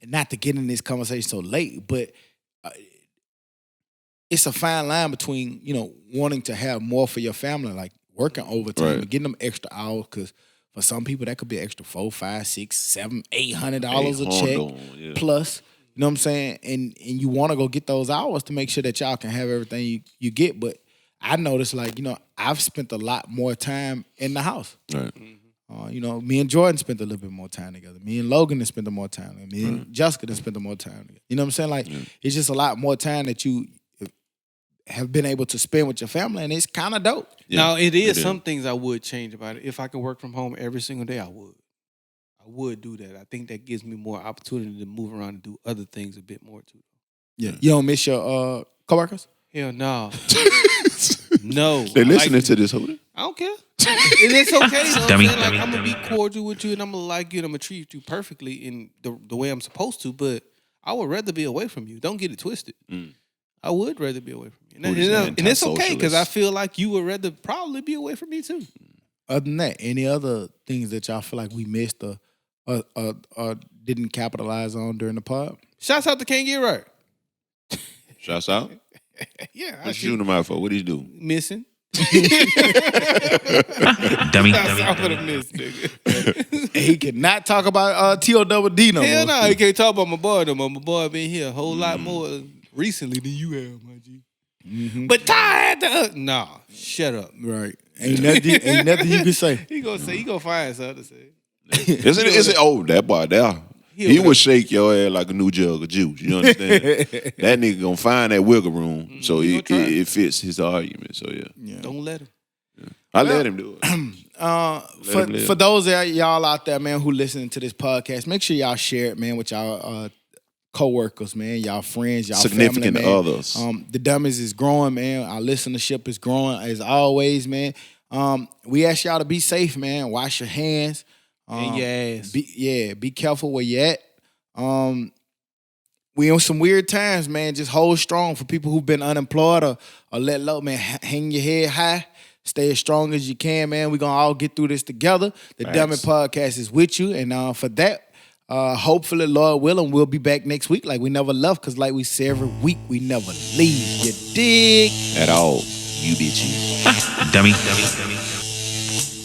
not to get in this conversation so late, but it's a fine line between, you know, wanting to have more for your family, like working overtime
Right.
and getting them extra hours, because for some people that could be extra $400, $500, $600, $700, $800 a check
yeah.
plus. You know what I'm saying? And you want to go get those hours to make sure that y'all can have everything you get. But I noticed, like, you know, I've spent a lot more time in the house.
Right.
You know, me and Jordan spent a little bit more time together. Me and Logan have spent more time together. Me and Jessica have spent more time together. You know what I'm saying? Like, it's just a lot more time that you have been able to spend with your family, and it's kind of dope.
Yeah,
now, it is some things I would change about it. If I could work from home every single day, I would. I would do that. I think that gives me more opportunity to move around and do other things a bit more, too.
Yeah. You don't miss your coworkers?
Hell no. No.
They're listening to this, hold it.
I don't care. And it's okay, though.
Dummy.
Like, I'm going to be cordial with you, and I'm going to like you, and I'm going to treat you perfectly in the way I'm supposed to, but I would rather be away from you. Don't get it twisted. I would rather be away from you. And it's okay, because I feel like you would rather probably be away from me, too.
Other than that, any other things that y'all feel like we missed or didn't capitalize on during the pod?
Shouts out to Can't Get Right.
Shouts out.
Yeah.
What you shooting him out for? What did he do?
Missing.
Dummy.
That's all for the miss, nigga.
He cannot talk about TOWD no more.
Hell no, he can't talk about my boy no more. My boy been here a whole lot more recently than you have, my G. But Ty had to... Nah, shut up.
Right. Ain't nothing you can say.
He gonna find something to say.
Is it? Oh, that boy there. He would shake your ass like a new jug of juice. You understand? That nigga gonna find that wiggle room so it fits his argument. So yeah.
Don't let him.
I let him do it.
For those of y'all out there, man, who listening to this podcast, make sure y'all share it, man, with y'all co-workers, man, y'all friends, y'all
significant
family, man.
others.
The Dummies is growing, man. Our listenership is growing as always, man. We ask y'all to be safe, man. Wash your hands.
And your ass.
Be careful where you at. We on some weird times, man. Just hold strong for people who've been unemployed or let low, man. Hang your head high. Stay as strong as you can, man. We're going to all get through this together. The Dummies Podcast is with you. And for that, hopefully, Lord willing, we'll be back next week like we never left. Because like we say every week, we never leave. You dig?
At all, you bitches.
Dummy.